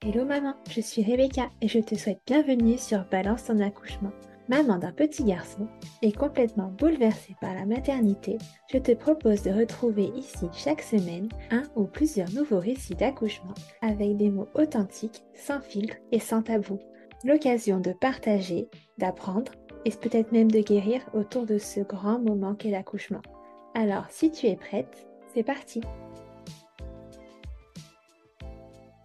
Hello maman, je suis Rebecca et je te souhaite bienvenue sur Balance ton accouchement. Maman d'un petit garçon et complètement bouleversée par la maternité, je te propose de retrouver ici chaque semaine un ou plusieurs nouveaux récits d'accouchement avec des mots authentiques, sans filtre et sans tabou. L'occasion de partager, d'apprendre et peut-être même de guérir autour de ce grand moment qu'est l'accouchement. Alors si tu es prête, c'est parti!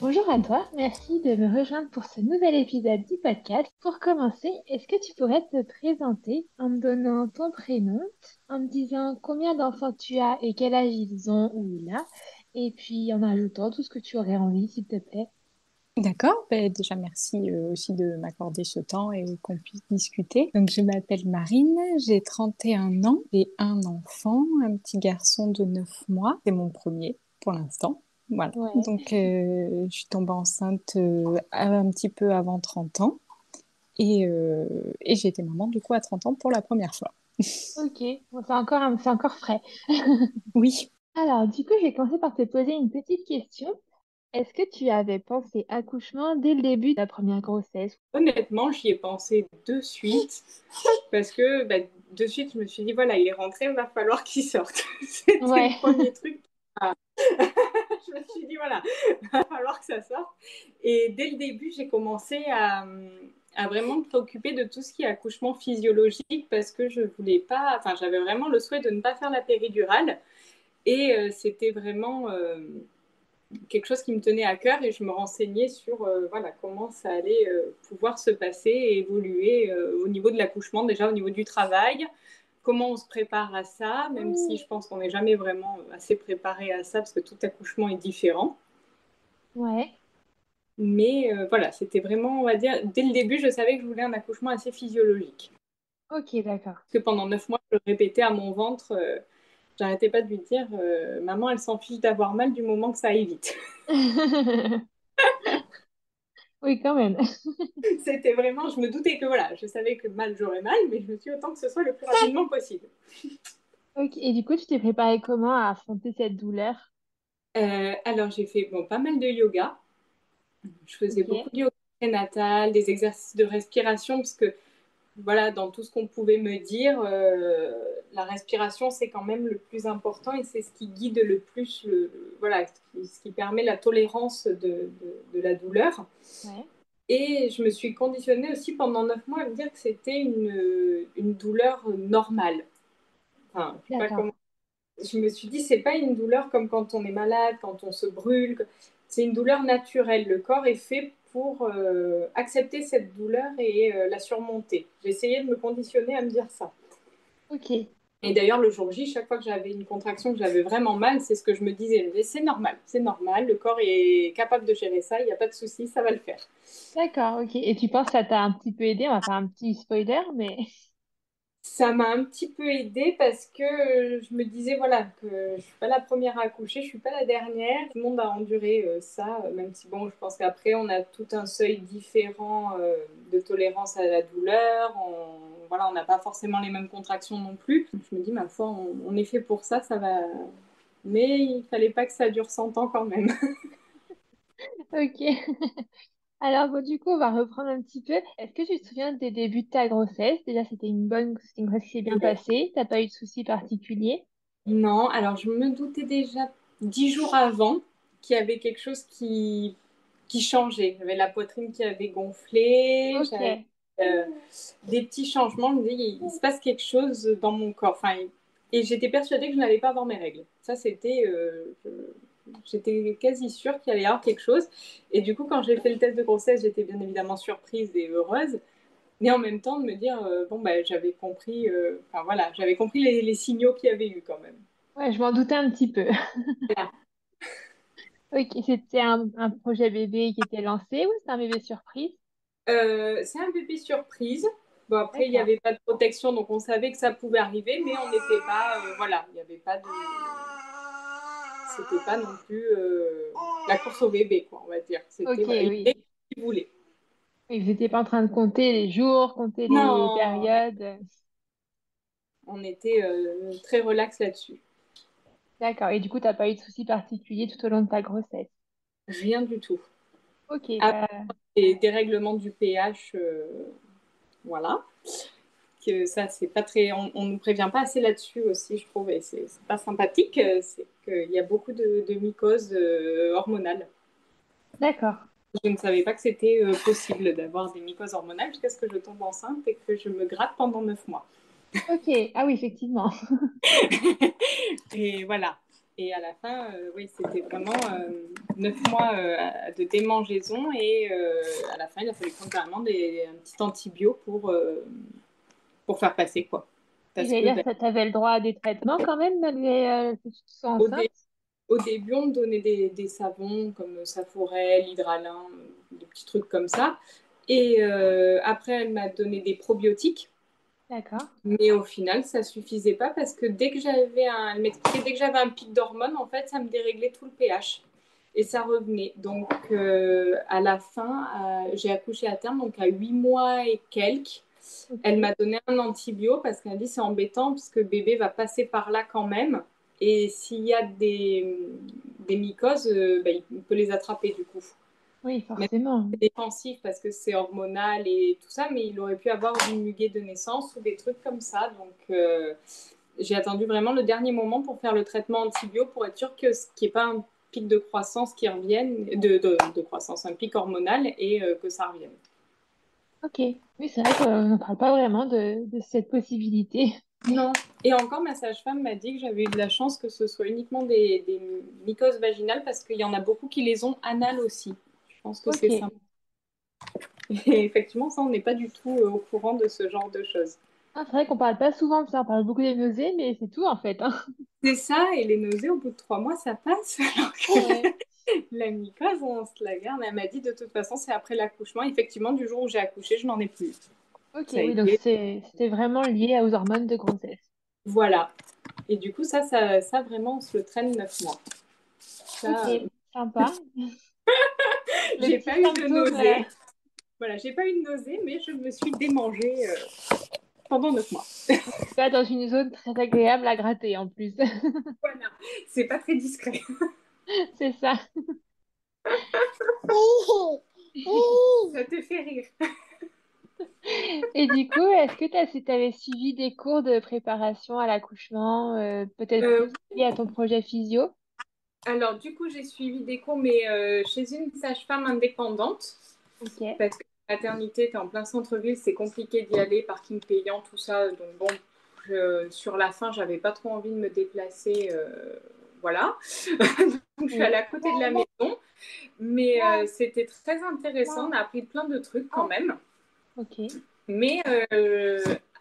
Bonjour à toi, merci de me rejoindre pour ce nouvel épisode du podcast. Pour commencer, est-ce que tu pourrais te présenter en me donnant ton prénom, en me disant combien d'enfants tu as et quel âge ils ont ou il a, et puis en ajoutant tout ce que tu aurais envie, s'il te plaît. D'accord, déjà merci aussi de m'accorder ce temps et qu'on puisse discuter. Donc je m'appelle Marine, j'ai 31 ans, j'ai un enfant, un petit garçon de 9 mois, c'est mon premier pour l'instant. Voilà, Ouais. donc je suis tombée enceinte un petit peu avant 30 ans et j'ai été maman du coup à 30 ans pour la première fois. Ok, bon, c'est encore frais. Oui, Alors, du coup, je vais commencer par te poser une petite question. Est-ce que tu avais pensé accouchement dès le début de ta première grossesse? Honnêtement, j'y ai pensé de suite parce que de suite, je me suis dit, voilà, il est rentré, il va falloir qu'il sorte. C'était le Ouais. premier truc. Ah. Je me suis dit, voilà, il va falloir que ça sorte. Et dès le début, j'ai commencé à vraiment me préoccuper de tout ce qui est accouchement physiologique parce que je voulais pas, enfin, j'avais vraiment le souhait de ne pas faire la péridurale. Et c'était vraiment quelque chose qui me tenait à cœur et je me renseignais sur voilà, comment ça allait pouvoir se passer et évoluer au niveau de l'accouchement, déjà au niveau du travail, comment on se prépare à ça, même si je pense qu'on n'est jamais vraiment assez préparé à ça parce que tout accouchement est différent. Ouais. Mais voilà, c'était vraiment, on va dire, dès le début, je savais que je voulais un accouchement assez physiologique. Ok, d'accord. Parce que pendant 9 mois, je le répétais à mon ventre, j'arrêtais pas de lui dire, maman, elle s'en fiche d'avoir mal du moment que ça aille vite. Oui, quand même. C'était vraiment, je me doutais que voilà, je savais que mal j'aurais mal, mais je me suis dit autant que ce soit le plus rapidement possible. Ok, et du coup, tu t'es préparée comment à affronter cette douleur? Alors j'ai fait bon, pas mal de yoga. Je faisais beaucoup Ok. de yoga prénatal, des exercices de respiration, parce que voilà, dans tout ce qu'on pouvait me dire, la respiration c'est quand même le plus important et c'est ce qui guide le plus, voilà, ce qui permet la tolérance de la douleur. Ouais. Et je me suis conditionnée aussi pendant 9 mois à me dire que c'était une douleur normale. Enfin, je sais pas D'accord. comment. Je me suis dit, c'est pas une douleur comme quand on est malade, quand on se brûle. C'est une douleur naturelle. Le corps est fait pour accepter cette douleur et la surmonter. J'ai essayé de me conditionner à me dire ça. Ok. Et d'ailleurs, le jour J, chaque fois que j'avais une contraction, que j'avais vraiment mal, c'est ce que je me disais. C'est normal, le corps est capable de gérer ça, il n'y a pas de souci, ça va le faire. D'accord, ok. Et tu penses que ça t'a un petit peu aidé? On va faire un petit spoiler, mais... Ça m'a un petit peu aidée parce que je me disais voilà que je suis pas la première à accoucher, je suis pas la dernière. Tout le monde a enduré ça, même si bon, je pense qu'après on a tout un seuil différent de tolérance à la douleur. Voilà, on n'a pas forcément les mêmes contractions non plus. Je me dis ma foi, on est fait pour ça, ça va. Mais il fallait pas que ça dure 100 ans quand même. Ok. Alors, bon, du coup, on va reprendre un petit peu. Est-ce que tu te souviens des débuts de ta grossesse? Déjà, c'était une grossesse qui s'est bien passée. T'as pas eu de soucis particuliers? Non, alors je me doutais déjà 10 jours avant qu'il y avait quelque chose qui changeait. J'avais la poitrine qui avait gonflé, j'avais Ok. euh, des petits changements. Je me disais, il se passe quelque chose dans mon corps. Enfin, et j'étais persuadée que je n'allais pas avoir mes règles. Ça, c'était. J'étais quasi sûre qu'il allait y avoir quelque chose. Et du coup, quand j'ai fait le test de grossesse, j'étais bien évidemment surprise et heureuse. Mais en même temps, de me dire, bon, ben, j'avais compris, enfin voilà, j'avais compris les signaux qu'il y avait eu quand même. Ouais, je m'en doutais un petit peu. Voilà. Ok, c'était un projet bébé qui était lancé ou c'était un bébé surprise? C'est un bébé surprise. Bon, après, il n'y D'accord. avait pas de protection, donc on savait que ça pouvait arriver, mais on n'était pas, voilà, il n'y avait pas de. C'était pas non plus la course au bébé, quoi, on va dire. C'était, Ok, voilà, il oui. était ce qu'il voulait. Et vous n'étiez pas en train de compter les jours, compter les Non, périodes. on était très relax là-dessus. D'accord. Et du coup, t'as pas eu de soucis particuliers tout au long de ta grossesse. Rien du tout. Ok, Après, des dérèglements du pH, voilà. Que ça, c'est pas très. On nous prévient pas assez là-dessus aussi, je trouve, et c'est pas sympathique. C'est qu'il y a beaucoup de mycoses hormonales. d'accord. Je ne savais pas que c'était possible d'avoir des mycoses hormonales jusqu'à ce que je tombe enceinte et que je me gratte pendant 9 mois. Ok, ah oui, effectivement. Et voilà. Et à la fin, oui, c'était vraiment 9 mois de démangeaison. Et à la fin, il a fallu prendre carrément un petit antibio pour faire passer, quoi. Et Parce j'allais que dire, ben, tu avais le droit à des traitements quand même, malgré que tu sois au, enceinte? dé- au début, on me donnait des savons comme Saforel, Hydralin, des petits trucs comme ça. Et après, elle m'a donné des probiotiques. D'accord. Mais au final, ça suffisait pas parce que elle m'expliquait, dès que j'avais un pic d'hormones, en fait, ça me déréglait tout le pH et ça revenait. Donc, à la fin, j'ai accouché à terme, donc à 8 mois et quelques. Elle Ok. m'a donné un antibio parce qu'elle m'a dit c'est embêtant puisque bébé va passer par là quand même. Et s'il y a des mycoses, ben, il peut les attraper du coup. Oui, Même forcément. si c'est défensif parce que c'est hormonal et tout ça, mais il aurait pu avoir une muguet de naissance ou des trucs comme ça. Donc, j'ai attendu vraiment le dernier moment pour faire le traitement antibio pour être sûr qu'il n'y ait pas un pic de croissance qui revienne, de croissance, un pic hormonal et que ça revienne. Ok. Oui, c'est vrai qu'on n'en parle pas vraiment de cette possibilité. Non. Et encore, ma sage-femme m'a dit que j'avais eu de la chance que ce soit uniquement des mycoses vaginales parce qu'il y en a beaucoup qui les ont anales aussi. Je pense que c'est ça. Ok. Et effectivement, ça, on n'est pas du tout au courant de ce genre de choses. Ah, c'est vrai qu'on parle pas souvent de ça, on parle beaucoup des nausées, mais c'est tout en fait, hein. C'est ça, et les nausées, au bout de 3 mois, ça passe. Alors que Ouais. la mycose, on se la garde. Elle m'a dit, de toute façon, c'est après l'accouchement. Effectivement, du jour où j'ai accouché, je n'en ai plus. Ok, Ça a oui, donc été, c'était vraiment lié aux hormones de grossesse. voilà. Et du coup, ça vraiment, on se le traîne 9 mois. Ok, Ça, sympa. Le j'ai petit pas eu de symptôme, nausée. Voilà, j'ai pas eu de nausée, mais je me suis démangée pendant 9 mois. pas dans une zone très agréable à gratter en plus. Voilà, c'est pas très discret. C'est ça. Ça te fait rire. Et du coup, est-ce que tu avais suivi des cours de préparation à l'accouchement, peut-être Euh, plus liés à ton projet physio? alors, du coup, j'ai suivi des cours, mais chez une sage-femme indépendante. Ok. Parce que la maternité, tu es en plein centre-ville, c'est compliqué d'y aller, parking payant, tout ça. Donc bon, sur la fin, j'avais pas trop envie de me déplacer. Voilà. Donc je suis allée Oui. à côté de la maison. Mais c'était très intéressant. On a appris plein de trucs quand même. Ok. Mais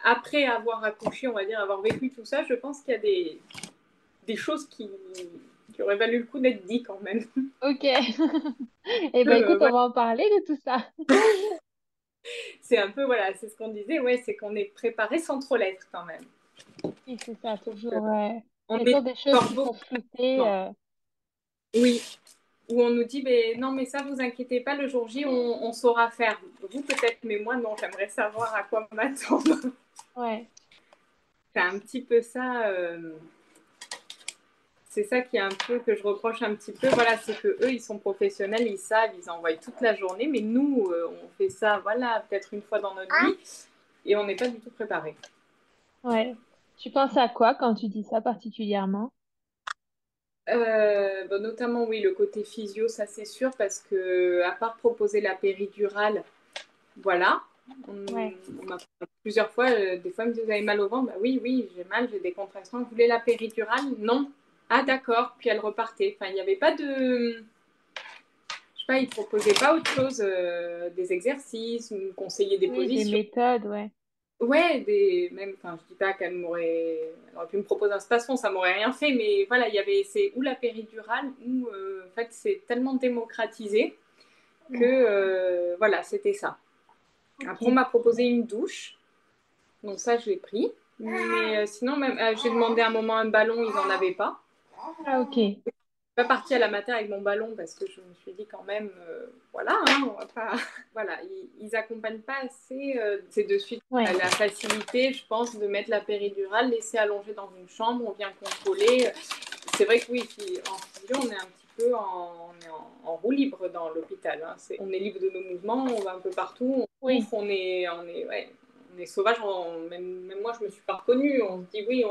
après avoir accouché, on va dire, avoir vécu tout ça, je pense qu'il y a des choses qui auraient valu le coup d'être dites quand même. Ok. Eh ben écoute, on Voilà. va en parler de tout ça. C'est un peu, voilà, c'est ce qu'on disait, ouais, c'est qu'on est préparé sans trop l'être quand même. Oui, c'est ça, Donc, toujours. on Il y a est toujours des choses encore qui sont beaucoup. floutées. Oui, où on nous dit, ben, non, mais ça, vous inquiétez pas, le jour J, on saura faire. Vous, peut-être, mais moi, non, j'aimerais savoir à quoi m'attendre. Ouais. C'est un petit peu ça. C'est ça qui est un peu que je reproche un petit peu. Voilà, c'est que eux, ils sont professionnels, ils savent, ils envoient toute la journée, mais nous, on fait ça, voilà, peut-être une fois dans notre vie, et on n'est pas du tout préparé. Ouais. Tu penses à quoi quand tu dis ça particulièrement? Bon, notamment, oui, le côté physio, ça c'est sûr, parce que à part proposer la péridurale, voilà, Ouais. on m'a plusieurs fois, des fois, ils me disent, vous avez mal au ventre? Bah, oui, oui, j'ai mal, j'ai des contractions. Vous voulez la péridurale? Non. Ah, d'accord. Puis elle repartait. Enfin, il n'y avait pas de. Je sais pas, ils proposaient pas autre chose, des exercices, ou conseiller des Oui, des positions. méthodes, ouais. Ouais, même, enfin, je dis pas elle aurait pu me proposer un spasson, ça m'aurait rien fait, mais voilà, c'est ou la péridurale, ou en fait, c'est tellement démocratisé que, Mm. voilà, c'était ça. Après, on Ok. m'a proposé une douche, donc ça, je l'ai pris. Mais sinon, même, j'ai demandé à un moment un ballon, ils n'en avaient pas. Ah, ok. Je suis pas partie à la mater avec mon ballon parce que je me suis dit quand même, voilà, hein, on va pas. Voilà, ils accompagnent pas assez. C'est de suite Ouais. la facilité, je pense, de mettre la péridurale, laisser allonger dans une chambre, on vient contrôler. C'est vrai que oui, en physio, on est un petit peu en roue libre dans l'hôpital. Hein. On est libre de nos mouvements, on va un peu partout, on Oui. souffre, on est sauvage. Même moi, je me suis pas reconnue. On se dit oui,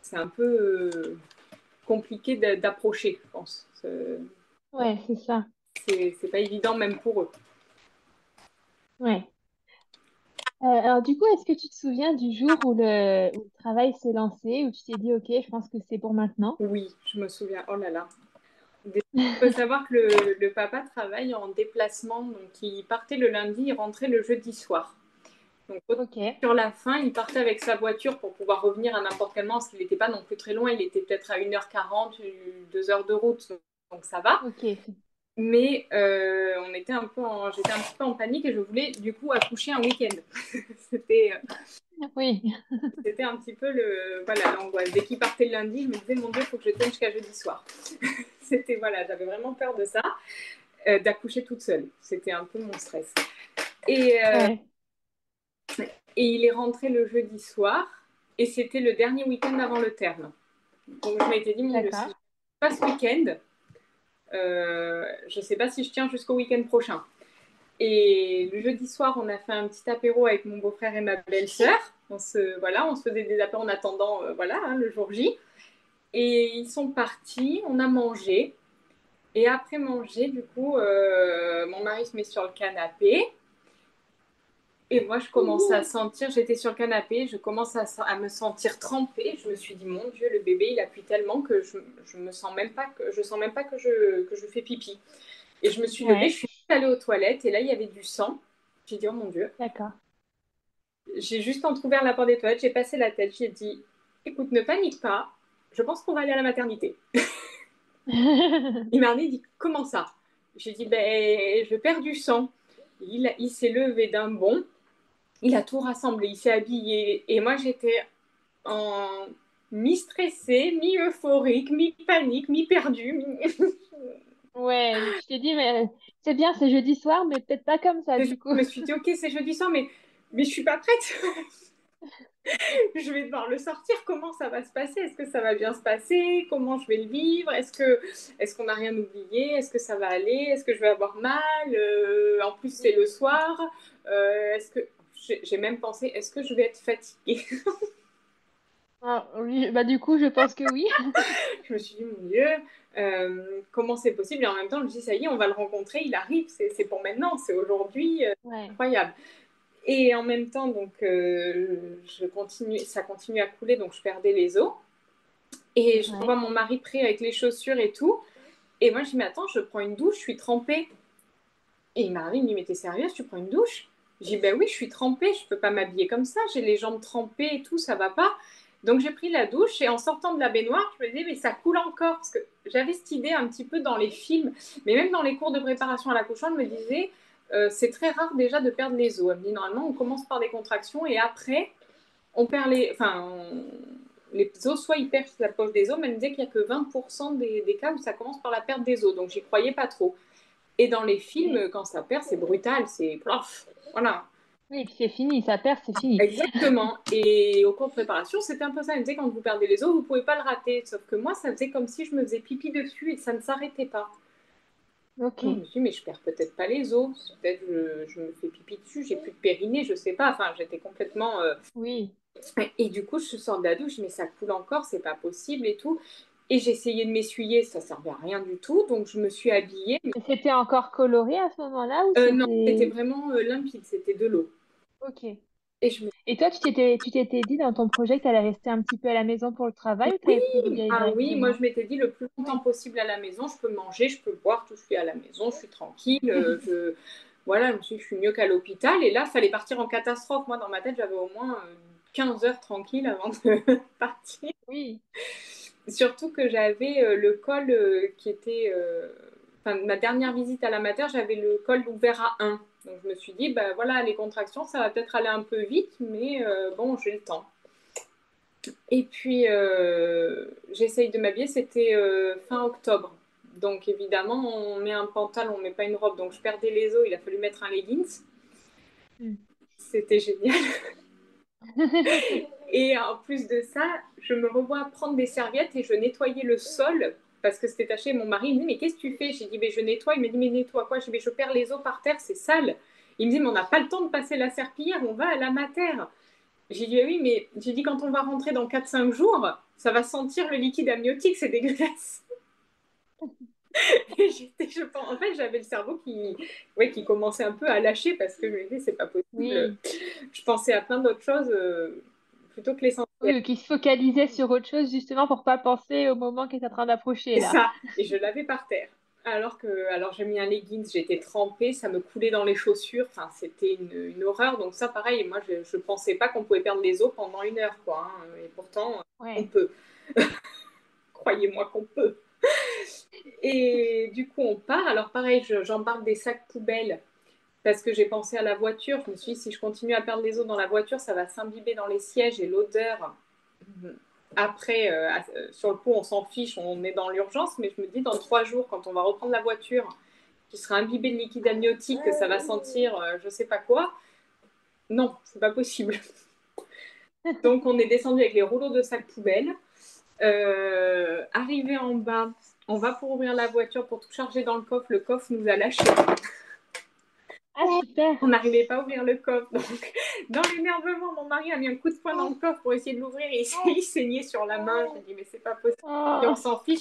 c'est un peu compliqué d'approcher, je pense. Ouais, c'est ça. C'est pas évident même pour eux. Ouais. Alors du coup, est-ce que tu te souviens du jour où le travail s'est lancé, où tu t'es dit, OK, je pense que c'est pour maintenant? Oui, je me souviens. Oh là là. Il faut savoir que le papa travaille en déplacement, donc il partait le lundi, il rentrait le jeudi soir. Donc OK. sur la fin, il partait avec sa voiture pour pouvoir revenir à n'importe quel moment, parce qu'il n'était pas non plus très loin, il était peut-être à 1h40, 2 heures de route, donc ça va. OK. Mais j'étais un petit peu en panique et je voulais du coup accoucher un week-end. c'était, Oui. c'était un petit peu l'angoisse. Dès qu'il partait le lundi, je me disais, mon Dieu, il faut que je tienne jusqu'à jeudi soir. J'avais vraiment peur de ça, d'accoucher toute seule. C'était un peu mon stress. Et, Ouais. et il est rentré le jeudi soir et c'était le dernier week-end avant le terme. Donc je m'étais dit, mon Dieu, si je D'accord. passe ce week-end, je ne sais pas si je tiens jusqu'au week-end prochain. Et le jeudi soir, on a fait un petit apéro avec mon beau-frère et ma belle-sœur. On se faisait des apéros en attendant le jour J. Et ils sont partis, on a mangé. Et après manger, du coup, mon mari se met sur le canapé. Et moi, je commence à sentir, j'étais sur le canapé, je commence à me sentir trempée. Je me suis dit, mon Dieu, le bébé, il appuie tellement que je me sens même pas je sens même pas que je fais pipi. Et je me suis levée, je Ouais. suis allée aux toilettes et là, il y avait du sang. J'ai dit, oh mon Dieu. D'accord. J'ai juste entrouvert la porte des toilettes, j'ai passé la tête, j'ai dit, écoute, ne panique pas, je pense qu'on va aller à la maternité. Il m'a regardé, il dit, comment ça? J'ai dit, ben, je perds du sang. Il s'est levé d'un bond, il a tout rassemblé, il s'est habillé. Et moi, j'étais en mi-stressée, mi-euphorique, mi-panique, mi-perdue. Ouais, tu t'es dit, mais c'est bien, c'est jeudi soir, mais peut-être pas comme ça, Je du coup. me suis dit, ok, c'est jeudi soir, mais je suis pas prête. Je vais devoir le sortir. Comment ça va se passer? Est-ce que ça va bien se passer? Comment je vais le vivre? Est-ce qu'on n'a rien oublié? Est-ce que ça va aller? Est-ce que je vais avoir mal? En plus, c'est le soir. Est-ce que j'ai même pensé, est-ce que je vais être fatiguée? Ah, oui, bah du coup, je pense que oui. Je me suis dit, mon Dieu, comment c'est possible? Et en même temps, je me dis, ça y est, on va le rencontrer, il arrive, c'est pour maintenant, c'est aujourd'hui, Ouais. incroyable. Et en même temps, donc, ça continue à couler, donc je perdais les os. Et je Ouais. vois mon mari prêt avec les chaussures et tout. Et moi, je dis, mais attends, je prends une douche, je suis trempée. Et il m'a dit, mais t'es sérieuse, tu prends une douche? J'ai dit, ben oui, je suis trempée, je peux pas m'habiller comme ça, j'ai les jambes trempées et tout, ça va pas. Donc j'ai pris la douche et en sortant de la baignoire, je me disais, mais ça coule encore. Parce que j'avais cette idée un petit peu dans les films, mais même dans les cours de préparation à l'accouchement, je me disais, c'est très rare déjà de perdre les os. Elle me dit, normalement, on commence par des contractions et après, on perd les os, soit ils perdent la poche des os, mais elle me disait qu'il n'y a que 20% des cas où ça commence par la perte des os. Donc j'y croyais pas trop. Et dans les Ok. films, quand ça perd, c'est brutal, c'est plaf. Voilà, Oui, et puis c'est fini, ça perd, c'est fini. exactement. Et au cours de préparation, c'était un peu ça. Elle me disait quand vous perdez les os, vous pouvez pas le rater. Sauf que moi, ça faisait comme si je me faisais pipi dessus et ça ne s'arrêtait pas. Ok. Je me suis dit, mais je perds peut-être pas les os. Peut-être je me fais pipi dessus, j'ai plus de périnée, je sais pas. Enfin, j'étais complètement. Oui. Et du coup, je sors de la douche, mais ça coule encore, c'est pas possible et tout. Et j'ai essayé de m'essuyer, ça servait à rien du tout. Donc je me suis habillée. Et c'était encore coloré à ce moment-là ou Non, c'était c'était... vraiment limpide, c'était de l'eau. Ok. Et je me Et toi, tu t'étais dit dans ton projet que tu allais rester un petit peu à la maison pour le travail ou tu avais prévu d'y aller Ah oui, moi directement? je m'étais dit le plus longtemps possible à la maison, je peux manger, je peux boire, tout je suis à la maison, je suis tranquille, voilà, je me suis dit, je suis mieux qu'à l'hôpital. Et là, il fallait partir en catastrophe. Moi, dans ma tête, j'avais au moins 15 heures tranquille avant de partir. Oui. Surtout que j'avais le col qui était. Enfin, ma dernière visite à la mater, j'avais le col ouvert à 1. Donc je me suis dit, bah voilà, les contractions, ça va peut-être aller un peu vite, mais bon, j'ai le temps. Et puis, j'essaye de m'habiller, c'était fin octobre. Donc, évidemment, on met un pantalon, on met pas une robe. Donc, je perdais les os, il a fallu mettre un leggings. Hmm. C'était génial. Et en plus de ça, je me revois prendre des serviettes et je nettoyais le sol parce que c'était taché. Mon mari il me dit, mais qu'est-ce que tu fais? J'ai dit, mais je nettoie. Il m'a dit, mais nettoie quoi? J'ai dit, mais je perds les os par terre, c'est sale. Il me dit, mais on n'a pas le temps de passer la serpillière, on va à la mater. J'ai dit, oui, mais j'ai dit, quand on va rentrer dans 4-5 jours, ça va sentir le liquide amniotique, c'est dégueulasse. En fait, j'avais le cerveau qui commençait un peu à lâcher parce que je me disais, c'est pas possible. Oui. Je pensais à plein d'autres choses plutôt que l'essentiel. Oui, qui se focalisait sur autre chose justement pour pas penser au moment qui est en train d'approcher C'est là. ça. Et je l'avais par terre. Alors j'ai mis un leggings, j'étais trempée, ça me coulait dans les chaussures. Enfin, c'était une horreur. Donc ça, pareil, moi, je pensais pas qu'on pouvait perdre les os pendant 1 heure, quoi. Hein. Et pourtant, on Ouais. peut. Croyez-moi qu'on peut. Et du coup, on part. Alors pareil, j'embarque des sacs poubelles parce que j'ai pensé à la voiture. Je me suis dit, si je continue à perdre les os dans la voiture, ça va s'imbiber dans les sièges et l'odeur. Après, sur le coup, on s'en fiche, on est dans l'urgence, mais je me dis, dans 3 jours, quand on va reprendre la voiture, qui sera imbibée de liquide amniotique, que ça va sentir je sais pas quoi. Non, c'est pas possible. Donc, on est descendu avec les rouleaux de sacs poubelles. Arrivé en bas, on va pour ouvrir la voiture pour tout charger dans le coffre nous a lâchés. Ah, super. On n'arrivait pas à ouvrir le coffre. Donc, dans l'énervement, mon mari a mis un coup de poing dans le coffre pour essayer de l'ouvrir et il saignait sur la main. Je me dis, mais c'est pas possible. Et on Oh. s'en fiche.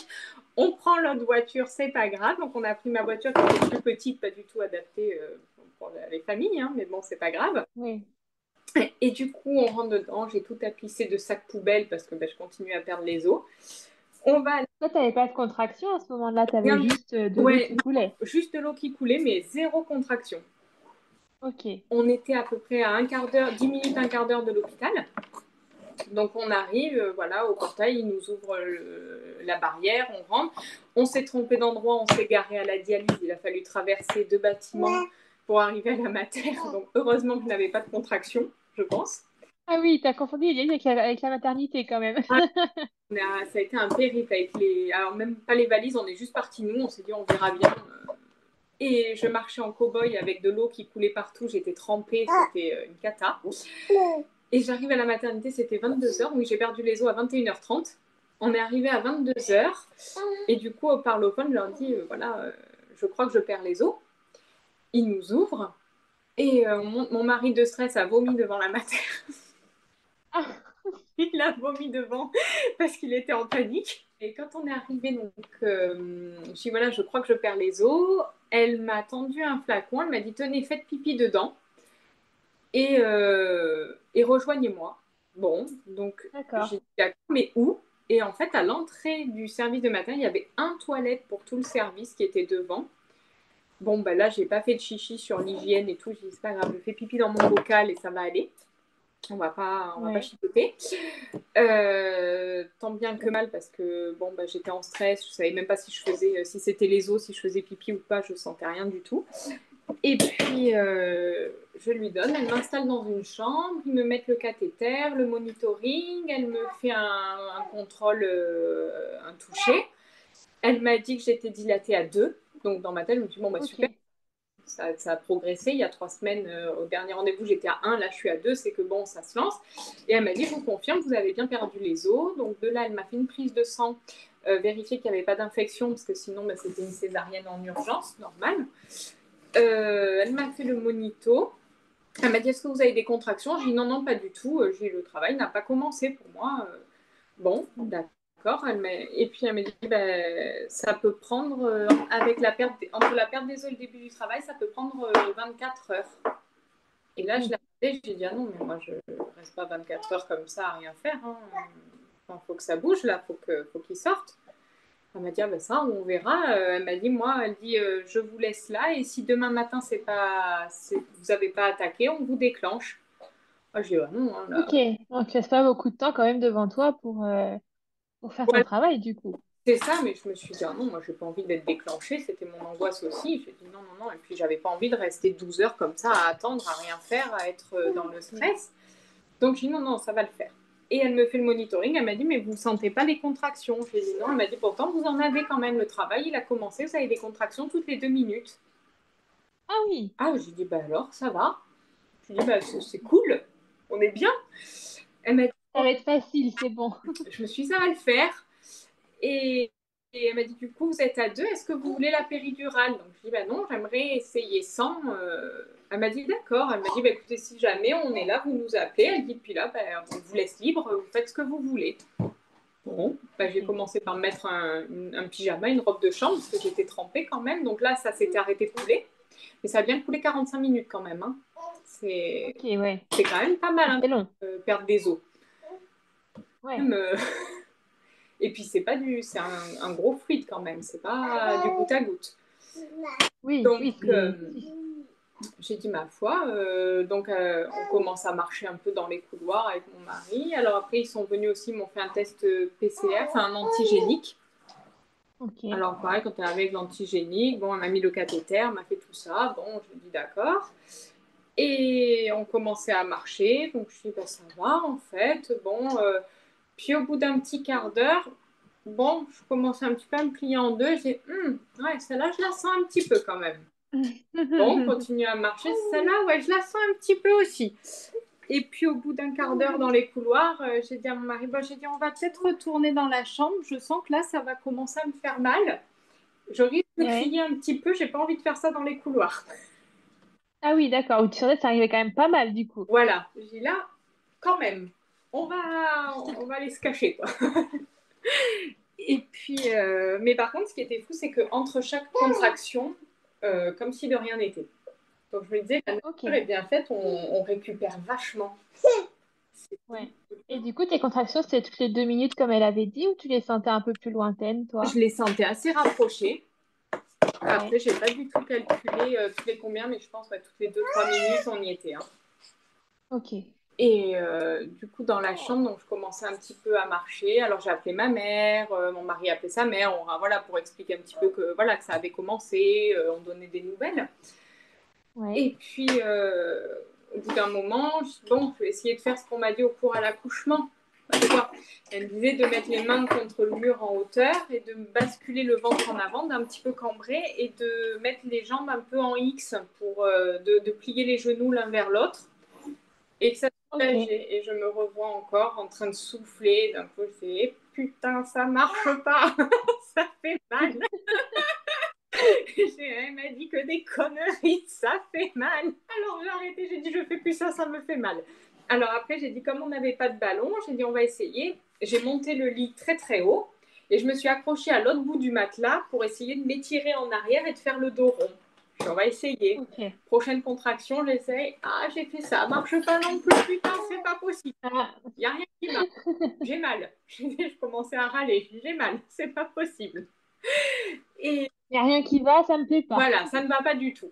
On prend l'autre voiture, c'est pas grave. Donc, on a pris ma voiture qui était plus petite, pas du tout adaptée pour les familles, hein, mais bon, c'est pas grave. Oui. Et du coup, on rentre dedans. J'ai tout tapissé de sacs poubelles parce que je continue à perdre les os. On va Toi, t'avais pas de contraction à ce moment-là, t'avais rien. juste de l'eau Ouais, qui coulait. juste de l'eau qui coulait, mais zéro contraction. Ok. On était à peu près à un quart d'heure, 10 minutes, un quart d'heure de l'hôpital. Donc on arrive, voilà, au portail, il nous ouvre la barrière, on rentre. On s'est trompé d'endroit, on s'est garé à la dialyse. Il a fallu traverser 2 bâtiments pour arriver à la mater. Donc heureusement que je n'avais pas de contraction, je pense. Ah oui, t'as confondu les avec avec la maternité quand même. Ah, ça a été un périple avec alors même pas les valises, on est juste partis nous, on s'est dit on verra bien. Et je marchais en cow-boy avec de l'eau qui coulait partout, j'étais trempée, c'était une cata. Et j'arrive à la maternité, c'était 22h, oui j'ai perdu les os à 21h30. On est arrivé à 22h et du coup au parlophone, je leur dis voilà, je crois que je perds les os. Ils nous ouvrent et mon mari de stress a vomi devant la mater. Il a vomi devant parce qu'il était en panique. Et quand on est arrivé, donc, je dis voilà, je crois que je perds les os. Elle m'a tendu un flacon, elle m'a dit tenez, faites pipi dedans et rejoignez-moi. Bon, donc D'accord. j'ai dit d'accord, mais où? Et en fait, à l'entrée du service de matin, il y avait un toilette pour tout le service qui était devant. Bon, ben là, j'ai pas fait de chichi sur l'hygiène et tout. J'ai dit c'est pas grave, je fais pipi dans mon bocal et ça va aller. On va pas chipoter. Tant bien que mal parce que bon, j'étais en stress, je savais même pas si je faisais, si c'était les os, si je faisais pipi ou pas, je sentais rien du tout. Et puis je lui donne, elle m'installe dans une chambre, ils me mettent le cathéter, le monitoring, elle me fait un contrôle, un toucher. Elle m'a dit que j'étais dilatée à 2, donc dans ma tête je me suis dit bon super. Ok. Ça a progressé. Il y a 3 semaines, au dernier rendez-vous, j'étais à 1, là je suis à 2, c'est que bon, ça se lance. Et elle m'a dit, je vous confirme, vous avez bien perdu les os. Donc de là, elle m'a fait une prise de sang, vérifier qu'il n'y avait pas d'infection, parce que sinon, c'était une césarienne en urgence, normale. Elle m'a fait le monito. Elle m'a dit, est-ce que vous avez des contractions? J'ai dit, non, non, pas du tout. J'ai dit, le travail n'a pas commencé pour moi. Bon, d'accord. Et puis elle m'a dit ça peut prendre avec entre la perte des os et le début du travail, ça peut prendre 24 heures. Et là, je l'ai regardé, j'ai dit ah non, mais moi je reste pas 24 heures comme ça à rien faire. Hein. Enfin, faut que ça bouge là, faut qu'il sorte. Elle m'a dit ça, on verra. Elle m'a dit elle dit je vous laisse là et si demain matin vous n'avez pas attaqué, on vous déclenche. Moi, j'ai dit non. Hein, là. Ok. Donc tu laisses pas beaucoup de temps quand même devant toi pour faire ton Voilà. travail du coup. C'est ça, mais je me suis dit, ah non, moi, j'ai pas envie d'être déclenchée. C'était mon angoisse aussi. J'ai dit non, non, non. Et puis, j'avais pas envie de rester 12 heures comme ça à attendre, à rien faire, à être dans le stress. Donc, j'ai dit non, non, ça va le faire. Et elle me fait le monitoring. Elle m'a dit, mais vous ne sentez pas les contractions? J'ai dit non. Elle m'a dit, pourtant, vous en avez quand même. Le travail, il a commencé. Vous avez des contractions toutes les 2 minutes. Ah oui. Ah, j'ai dit, alors, ça va. J'ai dit, c'est cool. On est bien. Elle m'a dit, Ça va être facile, c'est bon. je me suis dit, ça va le faire. Et Et elle m'a dit, du coup, vous êtes à 2, est-ce que vous voulez la péridurale? Donc, je dis, bah non, j'aimerais essayer sans. Elle m'a dit, d'accord. Elle m'a dit, bah, écoutez, si jamais on est là, vous nous appelez. Elle dit, puis là, bah, on vous laisse libre, vous faites ce que vous voulez. Bon, bah, j'ai commencé par me mettre un pyjama, une robe de chambre, parce que j'étais trempée quand même. Donc là, ça s'était arrêté de couler. Mais ça a bien coulé 45 minutes quand même. Hein. C'est ouais. quand même pas mal, C'est long. perdre des os. Ouais. Même, et puis, c'est un gros fluide quand même. C'est pas du goutte à goutte. Oui, donc, oui, j'ai dit ma foi. Donc, on commence à marcher un peu dans les couloirs avec mon mari. Alors après, ils sont venus aussi, m'ont fait un test PCR, enfin un antigénique. Okay. Alors pareil, quand elle est avec l'antigénique, bon, elle m'a mis le cathéter, elle m'a fait tout ça. Bon, je dis d'accord. Et on commençait à marcher. Donc, je dis, bah, ça va en fait. Bon, puis au bout d'un petit quart d'heure, bon, je commençais un petit peu à me plier en deux. J'ai dit, ouais, celle-là, je la sens un petit peu quand même. Bon, on continue à marcher. Celle-là, ouais, je la sens un petit peu aussi. Et puis, au bout d'un quart d'heure dans les couloirs, j'ai dit à mon mari, j'ai dit, on va peut-être retourner dans la chambre. Je sens que là, ça va commencer à me faire mal. Je risque de crier un petit peu. J'ai pas envie de faire ça dans les couloirs. Ah oui, d'accord. Tu sentais que ça arrivait quand même pas mal, du coup. Voilà. J'ai dit là, quand même, on va aller se cacher, quoi. Et puis, mais par contre, ce qui était fou, c'est qu'entre chaque contraction, comme si de rien n'était. Donc, je me disais, la nature est bien faite, on récupère vachement. Ouais. Et du coup, tes contractions, c'était toutes les 2 minutes comme elle avait dit ou tu les sentais un peu plus lointaines, toi? Je les sentais assez rapprochées. Après, Ouais. j'ai pas du tout calculé toutes les combien, mais je pense que toutes les 2-3 minutes, on y était. Hein. Ok. Et du coup, dans la chambre, donc, je commençais un petit peu à marcher. Alors, j'ai appelé ma mère, mon mari a appelé sa mère, voilà, pour expliquer un petit peu que, voilà, que ça avait commencé, on donnait des nouvelles. Ouais. Et puis, au bout d'un moment, je vais essayer de faire ce qu'on m'a dit au cours à l'accouchement. Elle me disait de mettre les mains contre le mur en hauteur et de basculer le ventre en avant, d'un petit peu cambré, et de mettre les jambes un peu en X pour de plier les genoux l'un vers l'autre. Et que ça soulageait. Et je me revois encore en train de souffler. D'un coup, je dis, putain, ça marche pas. Ça fait mal. Elle m'a dit que des conneries, ça fait mal. Alors j'ai arrêté, j'ai dit, je fais plus ça, ça me fait mal. Alors après, j'ai dit, comme on n'avait pas de ballon, j'ai dit, on va essayer. J'ai monté le lit très très haut et je me suis accrochée à l'autre bout du matelas pour essayer de m'étirer en arrière et de faire le dos rond. On va essayer. Okay. Prochaine contraction, j'essaye. Ah, j'ai fait ça. Marche pas non plus. Putain, c'est pas possible. Il n'y a rien qui marche. J'ai mal. Je commençais à râler. J'ai mal. C'est pas possible. Et il n'y a rien qui va, ça me plaît pas. Voilà, ça ne va pas du tout.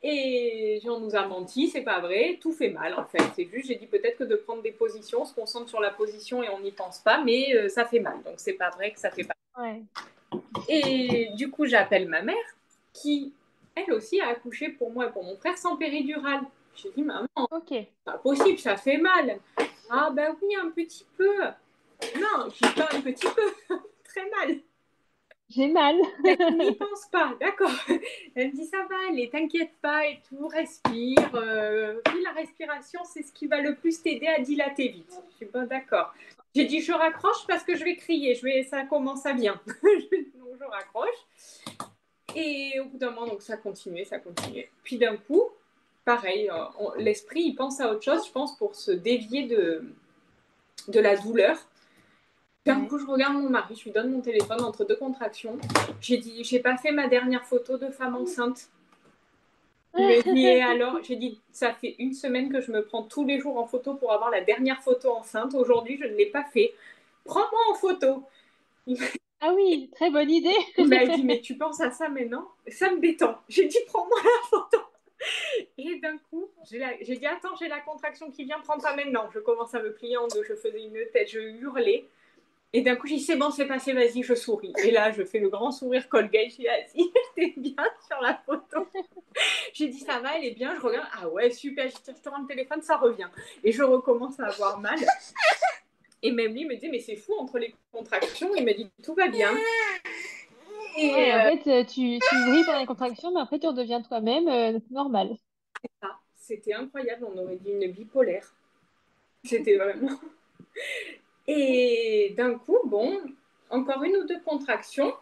Et on nous a menti, c'est pas vrai. Tout fait mal, en fait. C'est juste, j'ai dit peut-être que de prendre des positions, on se concentre sur la position et on n'y pense pas, mais ça fait mal. Donc, c'est pas vrai que ça fait pas mal. Ouais. Et du coup, j'appelle ma mère qui, elle aussi, a accouché pour moi et pour mon frère sans péridurale. J'ai dit, maman, pas possible, ça fait mal. Ah, ben oui, un petit peu. Non, je dis pas un petit peu, très mal. J'ai mal. N'y pense pas, d'accord. Elle me dit, ça va aller, t'inquiète pas et tout, respire. Puis la respiration, c'est ce qui va le plus t'aider à dilater vite. Je suis pas d'accord. J'ai dit, je raccroche parce que je vais crier, ça commence à bien. Donc, je raccroche. Et au bout d'un moment, donc, ça continuait. Puis d'un coup, pareil, l'esprit, il pense à autre chose, je pense, pour se dévier de la douleur. D'un coup, je regarde mon mari, je lui donne mon téléphone entre deux contractions. J'ai dit, j'ai pas fait ma dernière photo de femme enceinte. Et alors, j'ai dit, ça fait 1 semaine que je me prends tous les jours en photo pour avoir la dernière photo enceinte. Aujourd'hui, je ne l'ai pas fait. Prends-moi en photo. Ah oui, très bonne idée. Il m'a dit, mais tu penses à ça maintenant? Ça me détend. J'ai dit, prends-moi la photo. Et d'un coup, j'ai dit, attends, j'ai la contraction qui vient, prends pas maintenant. Je commence à me plier en deux, je faisais une tête, je hurlais. Et d'un coup, j'ai dit, c'est bon, c'est passé, vas-y, je souris. Et là, je fais le grand sourire Colgate. J'ai dit, vas-y, t'es bien sur la photo. J'ai dit, ça va, elle est bien. Je regarde, ah ouais, super, je te rends le téléphone, ça revient. Et je recommence à avoir mal. Et même lui, il me dit, mais c'est fou, entre les contractions, il me dit, tout va bien. Et en fait, tu vrilles pendant les contractions, mais après, tu redeviens toi-même normal. C'est ça. C'était incroyable, on aurait dit une bipolaire. C'était vraiment... Et d'un coup, bon, encore 1 ou 2 contractions.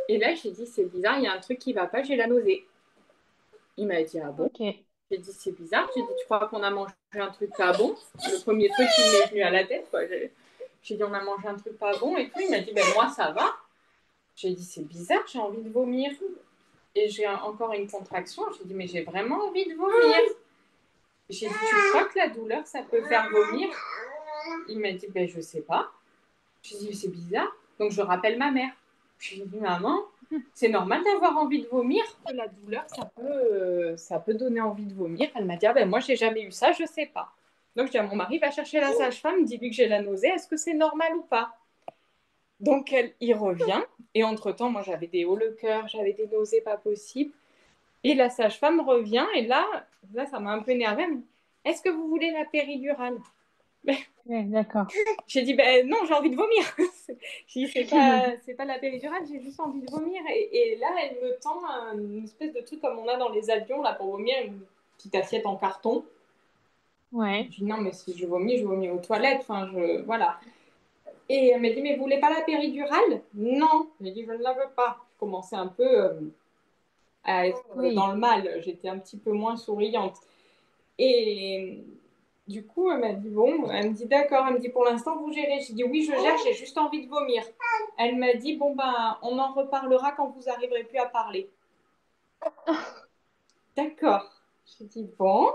Et là, j'ai dit, c'est bizarre, il y a un truc qui va pas, j'ai la nausée. Il m'a dit, ah bon? Ok. J'ai dit, c'est bizarre. J'ai dit, tu crois qu'on a mangé un truc pas bon? Le premier truc qui m'est venu à la tête, quoi. J'ai dit, on a mangé un truc pas bon et tout. Il m'a dit, ben moi, ça va. J'ai dit, c'est bizarre, j'ai envie de vomir. Et j'ai encore une contraction. J'ai dit, mais j'ai vraiment envie de vomir. J'ai dit, tu crois que la douleur, ça peut faire vomir? Il m'a dit, ben je sais pas. J'ai dit, c'est bizarre. Donc, je rappelle ma mère. J'ai dit, maman, c'est normal d'avoir envie de vomir. La douleur, ça peut donner envie de vomir. Elle m'a dit, ah ben moi, j'ai jamais eu ça, je sais pas. Donc, je dis à mon mari, va chercher la sage-femme, dis-lui que j'ai la nausée, est-ce que c'est normal ou pas? Donc, il revient. Et entre-temps, moi, j'avais des hauts le cœur, j'avais des nausées pas possibles. Et la sage-femme revient. Et là ça m'a un peu énervée. Est-ce que vous voulez la péridurale? Ouais, d'accord. J'ai dit, ben non, j'ai envie de vomir. J'ai dit, c'est pas la péridurale, j'ai juste envie de vomir. Et là, elle me tend une espèce de truc comme on a dans les avions là, pour vomir, une petite assiette en carton. Ouais. Je dis, non, mais si je vomis aux toilettes. Enfin, voilà. Et elle m'a dit, mais vous voulez pas la péridurale? Non. J'ai dit, je ne la veux pas. Je commençais un peu à être dans le mal. J'étais un petit peu moins souriante. Et du coup, elle m'a dit, bon, elle me dit, d'accord, elle me dit, pour l'instant, vous gérez. J'ai dit, oui, je gère, j'ai juste envie de vomir. Elle m'a dit, bon, ben, on en reparlera quand vous arriverez plus à parler. D'accord. J'ai dit, bon.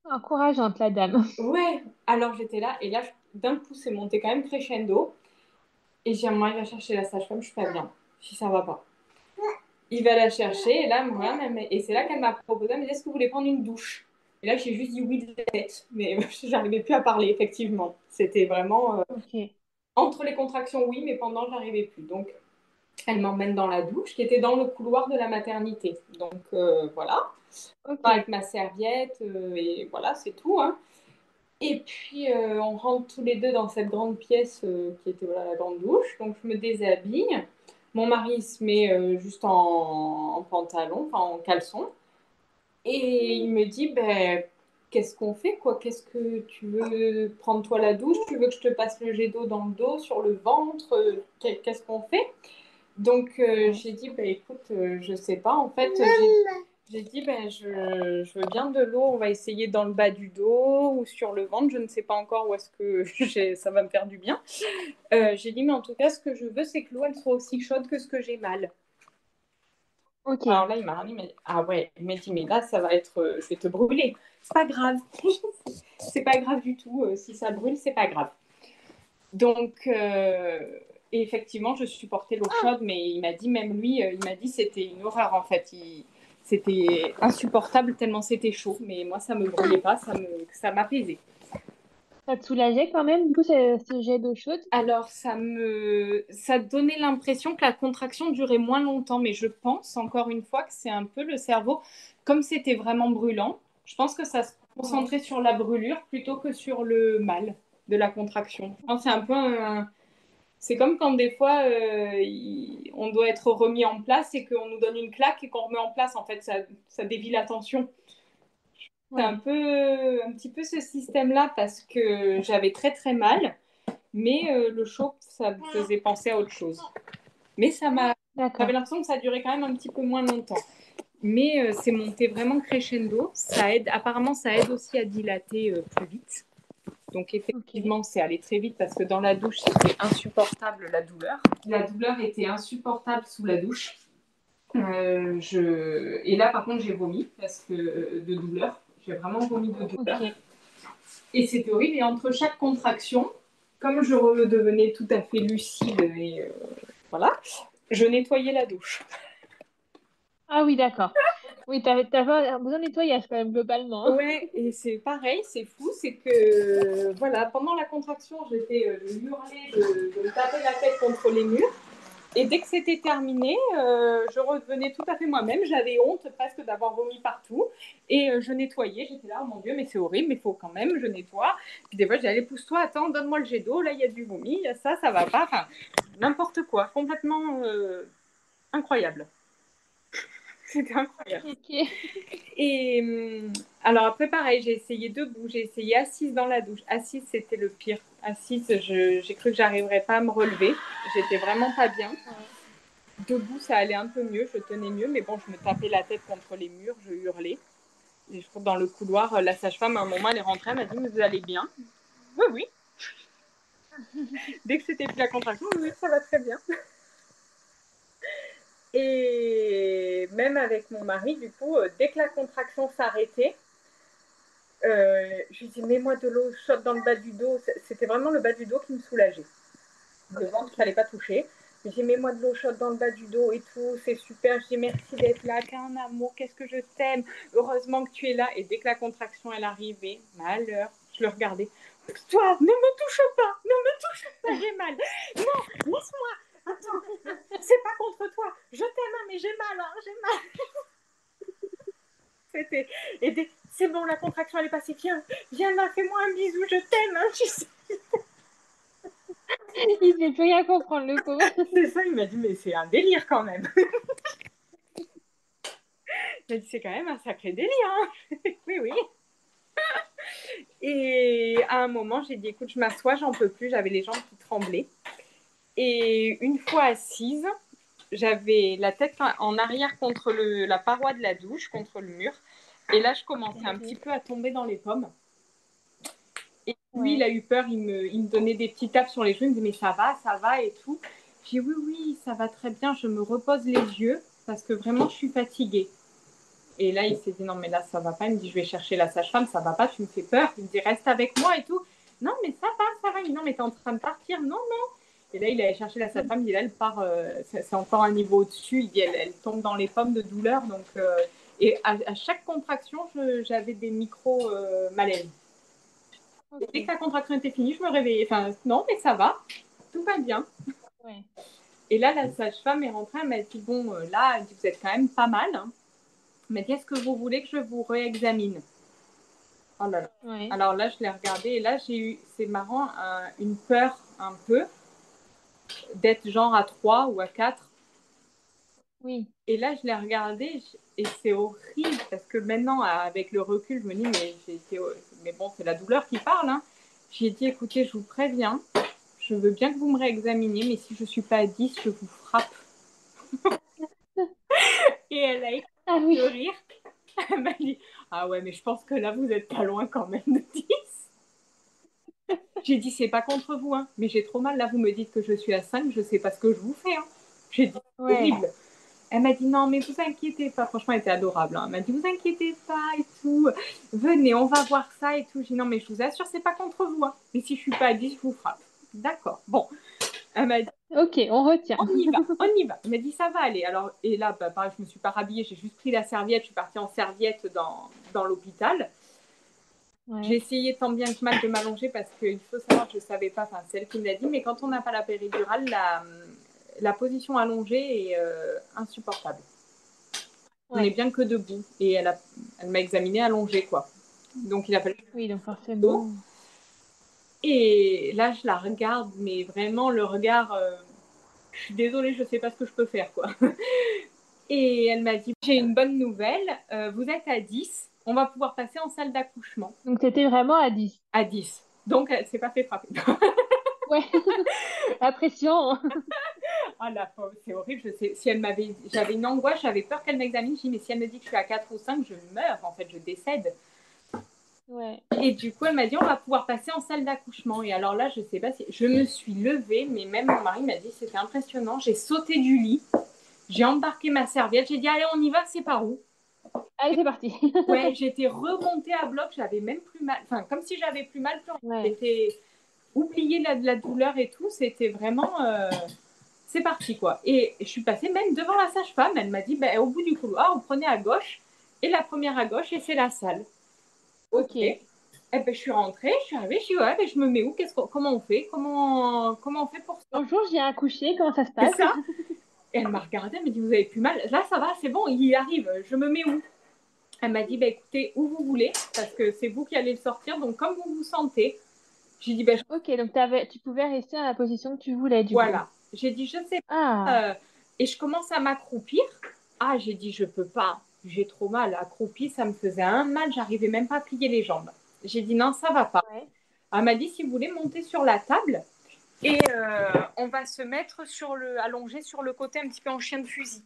Encourageante, la dame. Ouais. Alors, j'étais là, et là, d'un coup, c'est monté quand même crescendo. Et j'ai moi, il va chercher la sage-femme, je suis pas bien. Je dis, ça va pas. Il va la chercher, et là, moi, et c'est là qu'elle m'a proposé, elle m'a dit, est-ce que vous voulez prendre une douche? Et là, j'ai juste dit oui de la tête, mais j'arrivais plus à parler, effectivement. C'était vraiment Ok. entre les contractions, oui, mais pendant, j'arrivais plus. Donc, elle m'emmène dans la douche, qui était dans le couloir de la maternité. Donc, voilà, avec Ok. ma serviette, et voilà, c'est tout. Hein. Et puis, on rentre tous les deux dans cette grande pièce qui était voilà, la grande douche. Donc, je me déshabille. Mon mari se met juste en pantalon, enfin en caleçon. Et il me dit, ben, qu'est-ce qu'on fait, quoi? Qu'est-ce que tu veux prendre toi la douche? Tu veux que je te passe le jet d'eau dans le dos, sur le ventre? Qu'est-ce qu'on fait? Donc, Ouais. j'ai dit, ben, écoute, je sais pas. En fait, j'ai dit, ben, je veux bien de l'eau. On va essayer dans le bas du dos ou sur le ventre. Je ne sais pas encore où est-ce que ça va me faire du bien. J'ai dit, mais en tout cas, ce que je veux, c'est que l'eau, elle soit aussi chaude que ce que j'ai mal. Ok. Alors là, il m'a dit, ah ouais, il m'a dit, mais là, ça va être, je vais te brûler. C'est pas grave. C'est pas grave du tout. Si ça brûle, c'est pas grave. Donc, et effectivement, je supportais l'eau chaude, mais il m'a dit, même lui, il m'a dit, c'était une horreur en fait. C'était insupportable tellement c'était chaud. Mais moi, ça me brûlait pas, ça m'apaisait. Ça te soulageait quand même, du coup, ce jet d'eau chaude? Alors, ça donnait l'impression que la contraction durait moins longtemps, mais je pense, encore une fois, que c'est un peu le cerveau, comme c'était vraiment brûlant, je pense que ça se Ouais. concentrait sur la brûlure plutôt que sur le mal de la contraction. Je pense que c'est un peu c'est comme quand des fois, on doit être remis en place et qu'on nous donne une claque et qu'on remet en place, en fait, ça dévie l'attention. C'est Ouais. un petit peu ce système-là parce que j'avais très très mal. Mais le chaud, ça me faisait penser à autre chose. Mais j'avais D'accord. l'impression que ça durait quand même un petit peu moins longtemps. Mais c'est monté vraiment crescendo. Ça aide, apparemment, ça aide aussi à dilater plus vite. Donc Ok. effectivement, c'est allé très vite parce que dans la douche, c'était insupportable la douleur. La douleur était insupportable sous la douche. Et là, par contre, j'ai vomi parce que de douleur. J'ai vraiment vomi de douleur. Ok. Et c'était horrible. Et entre chaque contraction, comme je redevenais tout à fait lucide et voilà, je nettoyais la douche. Ah oui, d'accord. Oui, t'as pas besoin de nettoyage quand même, globalement, hein. Ouais, et c'est pareil, c'est fou, c'est que voilà, pendant la contraction, je hurlais, je me tapais la tête contre les murs. Et dès que c'était terminé, je redevenais tout à fait moi-même. J'avais honte presque d'avoir vomi partout. Et je nettoyais. J'étais là, oh mon Dieu, mais c'est horrible, mais il faut quand même, je nettoie. Puis des fois, je disais, allez, pousse-toi, attends, donne-moi le jet d'eau. Là, il y a du vomi, il y a ça va pas. Enfin, n'importe quoi. Complètement incroyable. C'était incroyable. Ok. Et alors après, pareil, j'ai essayé debout, j'ai essayé assise dans la douche. Assise, c'était le pire. Assise, j'ai cru que j'arriverais pas à me relever. J'étais vraiment pas bien. Ouais. Debout, ça allait un peu mieux, je tenais mieux, mais bon, je me tapais la tête contre les murs, je hurlais. Et je trouve dans le couloir, la sage-femme, à un moment, elle est rentrée, elle m'a dit, mais vous allez bien? Oui, oui. Dès que c'était plus la contraction, oui, ça va très bien. Et même avec mon mari, du coup, dès que la contraction s'arrêtait, je lui dis, mets-moi de l'eau chaude dans le bas du dos. C'était vraiment le bas du dos qui me soulageait. Le ventre, il ne fallait pas toucher. Je lui dis, mets-moi de l'eau chaude dans le bas du dos et tout, c'est super. Je dis, merci d'être là, qu'un amour, qu'est-ce que je t'aime. Heureusement que tu es là. Et dès que la contraction, elle arrivait, malheur, je le regardais. Toi, ne me touche pas, ne me touche pas, j'ai mal. Non, laisse-moi. Attends, c'est pas contre toi. Je t'aime, mais j'ai mal, hein, j'ai mal. C'était... Et c'est bon, la contraction, elle est passée. Viens là, fais-moi un bisou, je t'aime. Hein, tu sais. Il ne fait plus rien comprendre, le pauvre. C'est ça, il m'a dit, mais c'est un délire quand même. Il m'a dit, c'est quand même un sacré délire. Hein. Oui, oui. Et à un moment, j'ai dit, écoute, je m'assois, j'en peux plus. J'avais les jambes qui tremblaient. Et une fois assise, j'avais la tête en arrière contre la paroi de la douche, contre le mur. Et là, je commençais un petit peu à tomber dans les pommes. Et lui, il a eu peur, il me donnait des petits tapes sur les joues, il me disait, mais ça va et tout. J'ai dit, oui, oui, ça va très bien, je me repose les yeux parce que vraiment, je suis fatiguée. Et là, il s'est dit, non, mais là, ça va pas. Il me dit, je vais chercher la sage-femme, ça va pas, tu me fais peur. Il me dit, reste avec moi et tout. Non, mais ça va, ça va. Il me dit, non, mais t'es en train de partir. Non, non. Et là, il allait chercher la sage-femme, il dit, là, elle part, c'est encore un niveau au-dessus. Il dit, elle tombe dans les pommes de douleur. Donc, et à chaque contraction, j'avais des micro-malaises. Okay. Dès que la contraction était finie, je me réveillais. Enfin, non, mais ça va, tout va bien. Ouais. Et là, la sage-femme est rentrée, elle m'a dit, bon, là, elle dit, vous êtes quand même pas mal. Hein. Elle m'a dit, est-ce que vous voulez que je vous réexamine? Oh là là. Ouais. Alors là, je l'ai regardé et là, j'ai eu, c'est marrant, une peur un peu d'être genre à 3 ou à 4. Oui. Et là, je l'ai regardé et c'est horrible parce que maintenant, avec le recul, je me dis, mais bon, c'est la douleur qui parle. Hein. J'ai dit, écoutez, je vous préviens, je veux bien que vous me réexaminiez, mais si je ne suis pas à 10, je vous frappe. Et elle a éclaté de rire. Elle m'a dit, ah ouais, mais je pense que là, vous n'êtes pas loin quand même de 10. J'ai dit, c'est pas contre vous, hein, mais j'ai trop mal. Là, vous me dites que je suis à 5, je sais pas ce que je vous fais. Hein. J'ai dit, c'est horrible. Elle m'a dit, non, mais vous inquiétez pas. Franchement, elle était adorable. Hein. Elle m'a dit, vous inquiétez pas et tout. Venez, on va voir ça et tout. J'ai dit, non, mais je vous assure, c'est pas contre vous. Hein. Mais si je suis pas à 10, je vous frappe. D'accord. Bon. Elle m'a dit, ok, on retient. On y va, on y va. Elle m'a dit, ça va aller. Alors, et là, bah, pareil, je me suis pas rhabillée. J'ai juste pris la serviette. Je suis partie en serviette dans l'hôpital. Ouais. J'ai essayé tant bien que mal de m'allonger parce qu'il faut savoir que je ne savais pas, enfin c'est elle qui me l'a dit, mais quand on n'a pas la péridurale, la position allongée est insupportable. Ouais. On n'est bien que debout et elle m'a examinée allongée quoi. Donc il a fallu. Oui, donc forcément. Et là je la regarde, mais vraiment le regard, je suis désolée, je ne sais pas ce que je peux faire quoi. Et elle m'a dit, j'ai une bonne nouvelle, vous êtes à 10. On va pouvoir passer en salle d'accouchement. Donc, tu étais vraiment à 10. À 10. Donc, elle ne s'est pas fait frapper. Ouais, la pression. Ah, c'est horrible. Si j'avais une angoisse, j'avais peur qu'elle m'examine. Je dis, mais si elle me dit que je suis à 4 ou 5, je meurs. En fait, je décède. Ouais. Et du coup, elle m'a dit, on va pouvoir passer en salle d'accouchement. Et alors là, je ne sais pas si... Je me suis levée, mais même mon mari m'a dit, c'était impressionnant. J'ai sauté du lit. J'ai embarqué ma serviette. J'ai dit, allez, on y va, c'est par où? Allez, c'est parti. Ouais, j'étais remontée à bloc, j'avais même plus mal. Enfin, comme si j'avais plus mal. Ouais. J'étais oubliée la douleur et tout. C'était vraiment. C'est parti, quoi. Et je suis passée même devant la sage-femme. Elle m'a dit, ben, au bout du couloir, vous prenez à gauche. Et la première à gauche, et c'est la salle. Ok. Et ben, je suis rentrée, je suis arrivée, je suis ouais, ben, je me mets où? Comment on fait? Comment on fait pour ça? Bonjour, j'ai accouché, comment ça se passe? C'est ça. Et elle m'a regardée, elle m'a dit, vous avez plus mal? Là, ça va, c'est bon, il y arrive. Je me mets où? Elle m'a dit, bah, écoutez, où vous voulez, parce que c'est vous qui allez le sortir, donc comme vous vous sentez. J'ai dit, ok, donc tu pouvais rester dans la position que tu voulais, du coup. Voilà. J'ai dit, je sais pas. Et je commence à m'accroupir. Ah, j'ai dit, je peux pas. J'ai trop mal. Accroupie, ça me faisait un mal. J'arrivais même pas à plier les jambes. J'ai dit, non, ça va pas. Ouais. Elle m'a dit, si vous voulez monter sur la table. Et on va se mettre allongé sur le côté un petit peu en chien de fusil.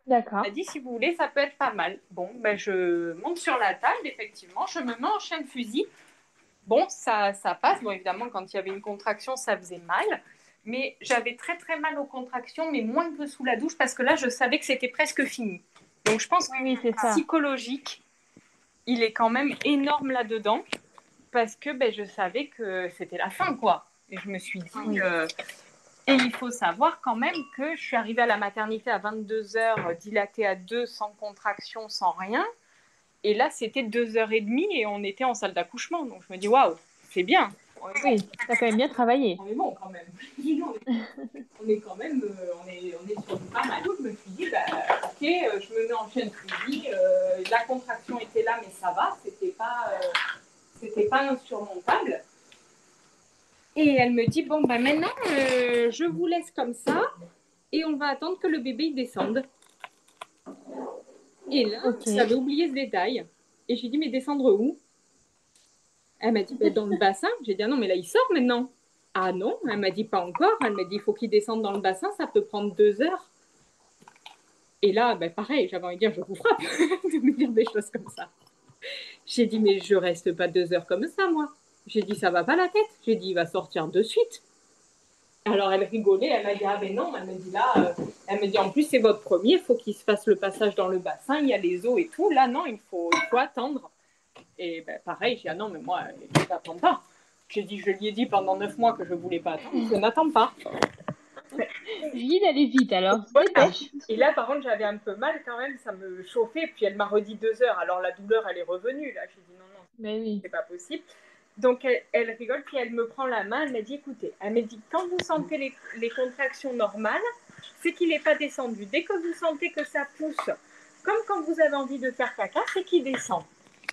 D'accord. Elle a dit, si vous voulez, ça peut être pas mal. Bon, ben, je monte sur la table, effectivement, je me mets en chien de fusil. Bon, ça passe. Bon, évidemment, quand il y avait une contraction, ça faisait mal. Mais j'avais très, très mal aux contractions, mais moins que sous la douche, parce que là, je savais que c'était presque fini. Donc, je pense que c'est ça. psychologique, il est quand même énorme là-dedans, parce que je savais que c'était la fin, quoi. Et je me suis dit... Et il faut savoir quand même que je suis arrivée à la maternité à 22h, dilatée à 2, sans contraction, sans rien. Et là, c'était 2h30 et on était en salle d'accouchement. Donc je me dis, waouh, c'est bien. Oui, t'as quand même bien travaillé. On est bon quand même. On est quand même, on est sur du pas mal. Je me suis dit, ok, je me mets en chaîne fusil. La contraction était là, mais ça va. C'était pas insurmontable. Et elle me dit, bon, maintenant, je vous laisse comme ça et on va attendre que le bébé il descende. Et là, j'avais oublié ce détail. Et j'ai dit, mais descendre où? Elle m'a dit, dans le bassin. J'ai dit, ah non, mais là, il sort maintenant. Ah non, elle m'a dit, pas encore. Elle m'a dit, il faut qu'il descende dans le bassin, ça peut prendre 2 heures. Et là, pareil, j'avais envie de dire, je vous frappe de me dire des choses comme ça. J'ai dit, mais je reste pas 2 heures comme ça, moi. J'ai dit, ça va pas la tête. J'ai dit, il va sortir de suite. Alors elle rigolait, elle m'a dit ah ben non, elle me dit là, elle me dit en plus c'est votre premier, il faut qu'il se fasse le passage dans le bassin, il y a les eaux et tout, là non, il faut attendre. Et pareil, j'ai dit ah non mais moi je n'attends pas. J'ai dit je lui ai dit pendant 9 mois que je voulais pas attendre, je n'attends pas. Vite, allez vite alors. Et là par contre j'avais un peu mal quand même, ça me chauffait, puis elle m'a redit 2 heures, alors la douleur elle est revenue là, j'ai dit non, Mais oui. c'est pas possible. Donc elle rigole, puis elle me prend la main, elle m'a dit écoutez, elle m'a dit quand vous sentez les contractions normales, c'est qu'il n'est pas descendu. Dès que vous sentez que ça pousse, comme quand vous avez envie de faire caca, c'est qu'il descend.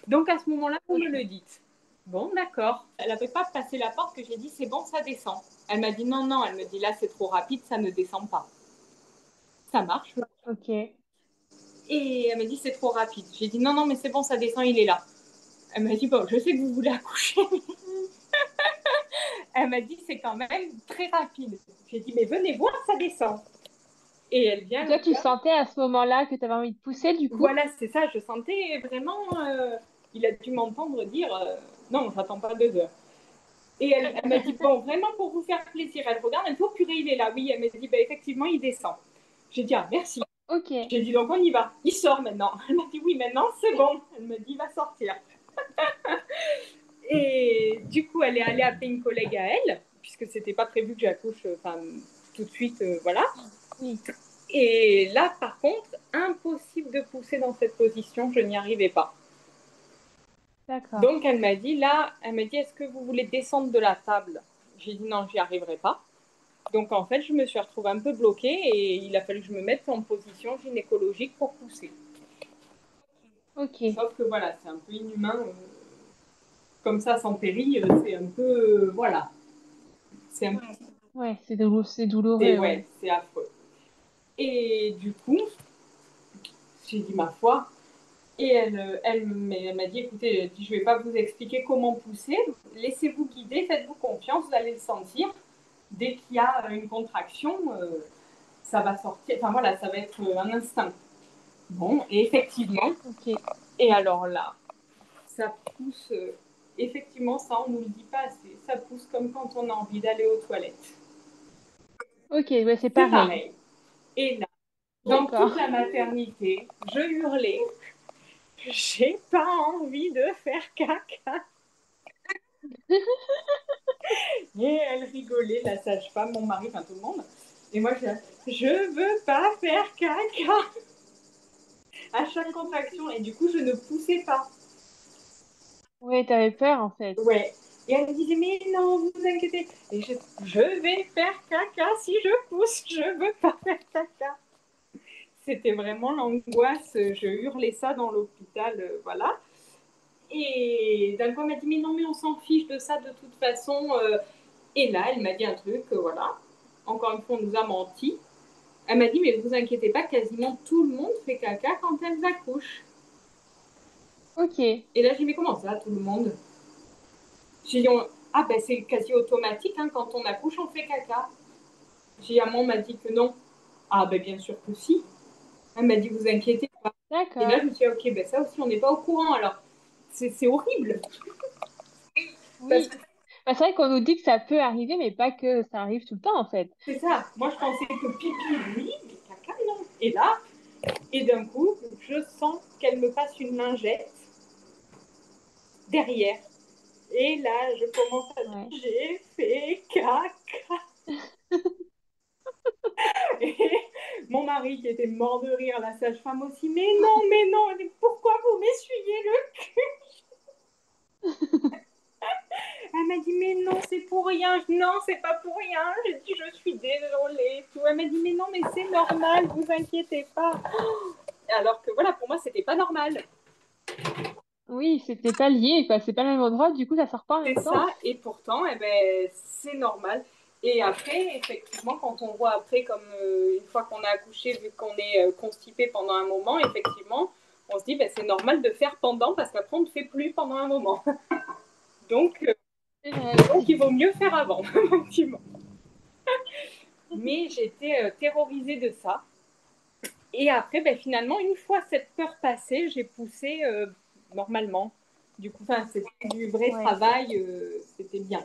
Donc à ce moment-là, vous me le dites. Bon, d'accord. Elle n'avait pas passé la porte que j'ai dit c'est bon, ça descend. Elle m'a dit non, elle me dit là c'est trop rapide, ça ne descend pas. Ça marche. Ok. Et elle m'a dit c'est trop rapide. J'ai dit non, mais c'est bon, ça descend, il est là. Elle m'a dit bon, je sais que vous voulez accoucher. Elle m'a dit c'est quand même très rapide. J'ai dit mais venez voir, ça descend. Et elle vient. Toi, tu sentais à ce moment-là que tu avais envie de pousser du coup? Voilà, c'est ça. Je sentais vraiment. Il a dû m'entendre dire non, j'attends pas 2 heures. Et elle m'a dit bon, vraiment pour vous faire plaisir. Elle regarde, elle dit oh purée, il est là. Oui, elle m'a dit effectivement, il descend. J'ai dit ah merci. Ok. J'ai dit donc on y va. Il sort maintenant. Elle m'a dit oui, maintenant c'est bon. Elle m'a dit il va sortir. Et du coup, elle est allée appeler une collègue à elle, puisque c'était pas prévu que j'accouche tout de suite, voilà. Oui. Et là, par contre, impossible de pousser dans cette position, je n'y arrivais pas. D'accord. Donc, elle m'a dit, est-ce que vous voulez descendre de la table? J'ai dit non, j'y arriverai pas. Donc, en fait, je me suis retrouvée un peu bloquée et il a fallu que je me mette en position gynécologique pour pousser. Ok. Sauf que voilà, c'est un peu inhumain. Comme ça, sans péri, c'est un peu... voilà. C'est un peu... Ouais, c'est douloureux. Ouais, c'est affreux. Et du coup, j'ai dit ma foi. Et elle m'a dit, écoutez, je ne vais pas vous expliquer comment pousser. Laissez-vous guider, faites-vous confiance, vous allez le sentir. Dès qu'il y a une contraction, ça va sortir. Enfin voilà, ça va être un instinct. Bon, et effectivement. Ok. Et alors là, ça pousse... effectivement, ça, on ne nous le dit pas assez. Ça pousse comme quand on a envie d'aller aux toilettes. Ok, ouais, c'est pareil. Et là, dans toute la maternité, je hurlais. J'ai pas envie de faire caca. Et elle rigolait, la sage-femme, mon mari, enfin tout le monde. Et moi, je veux pas faire caca. À chaque contraction. Et du coup, je ne poussais pas. Ouais, t'avais peur en fait. Ouais. Et elle me disait, mais non, vous inquiétez. Et je vais faire caca si je pousse, je veux pas faire caca. C'était vraiment l'angoisse. Je hurlais ça dans l'hôpital, voilà. Et d'un coup, elle m'a dit, mais non, mais on s'en fiche de ça de toute façon. Et là, elle m'a dit un truc, voilà. Encore une fois, on nous a menti. Elle m'a dit, mais ne vous inquiétez pas, quasiment tout le monde fait caca quand elles accouchent. Ok. Et là, j'ai dit, mais comment ça, tout le monde? J'ai dit, Ah ben c'est quasi automatique, hein, quand on accouche, on fait caca. Maman m'a dit que non. Ah ben bien sûr que si. Elle m'a dit, vous inquiétez pas. Et là, D'accord. je me suis dit, ok, ben ça aussi, on n'est pas au courant. Alors, c'est horrible. Parce que Oui. Bah, c'est vrai qu'on nous dit que ça peut arriver, mais pas que ça arrive tout le temps, en fait. c'est ça. Moi, je pensais que pipi, oui, mais caca, non. Et là, et d'un coup, je sens qu'elle me passe une lingette derrière. Et là, je commence à dire, Ouais. j'ai fait caca. Et mon mari qui était mort de rire, la sage-femme aussi, mais non, pourquoi vous m'essuyez le... Elle m'a dit, mais non, c'est pour rien. Non, c'est pas pour rien. J'ai dit, je suis désolée. Tout. Elle m'a dit, mais non, mais c'est normal, vous inquiétez pas. Alors que voilà, pour moi, c'était pas normal. Oui, c'était pas lié, quoi. C'est pas le même endroit, du coup, ça sort pas en C'est même ça, temps. et pourtant, eh ben, c'est normal. Et après, effectivement, quand on voit après, comme une fois qu'on a accouché, vu qu'on est constipé pendant un moment, effectivement, on se dit, ben, c'est normal de faire pendant, parce qu'après, on ne fait plus pendant un moment. Donc, euh, C'est vrai donc aussi. il vaut mieux faire avant, effectivement. Mais j'étais terrorisée de ça. Et après, ben, finalement, une fois cette peur passée, j'ai poussé normalement. Du coup, c'était du vrai Ouais. travail, c'était bien.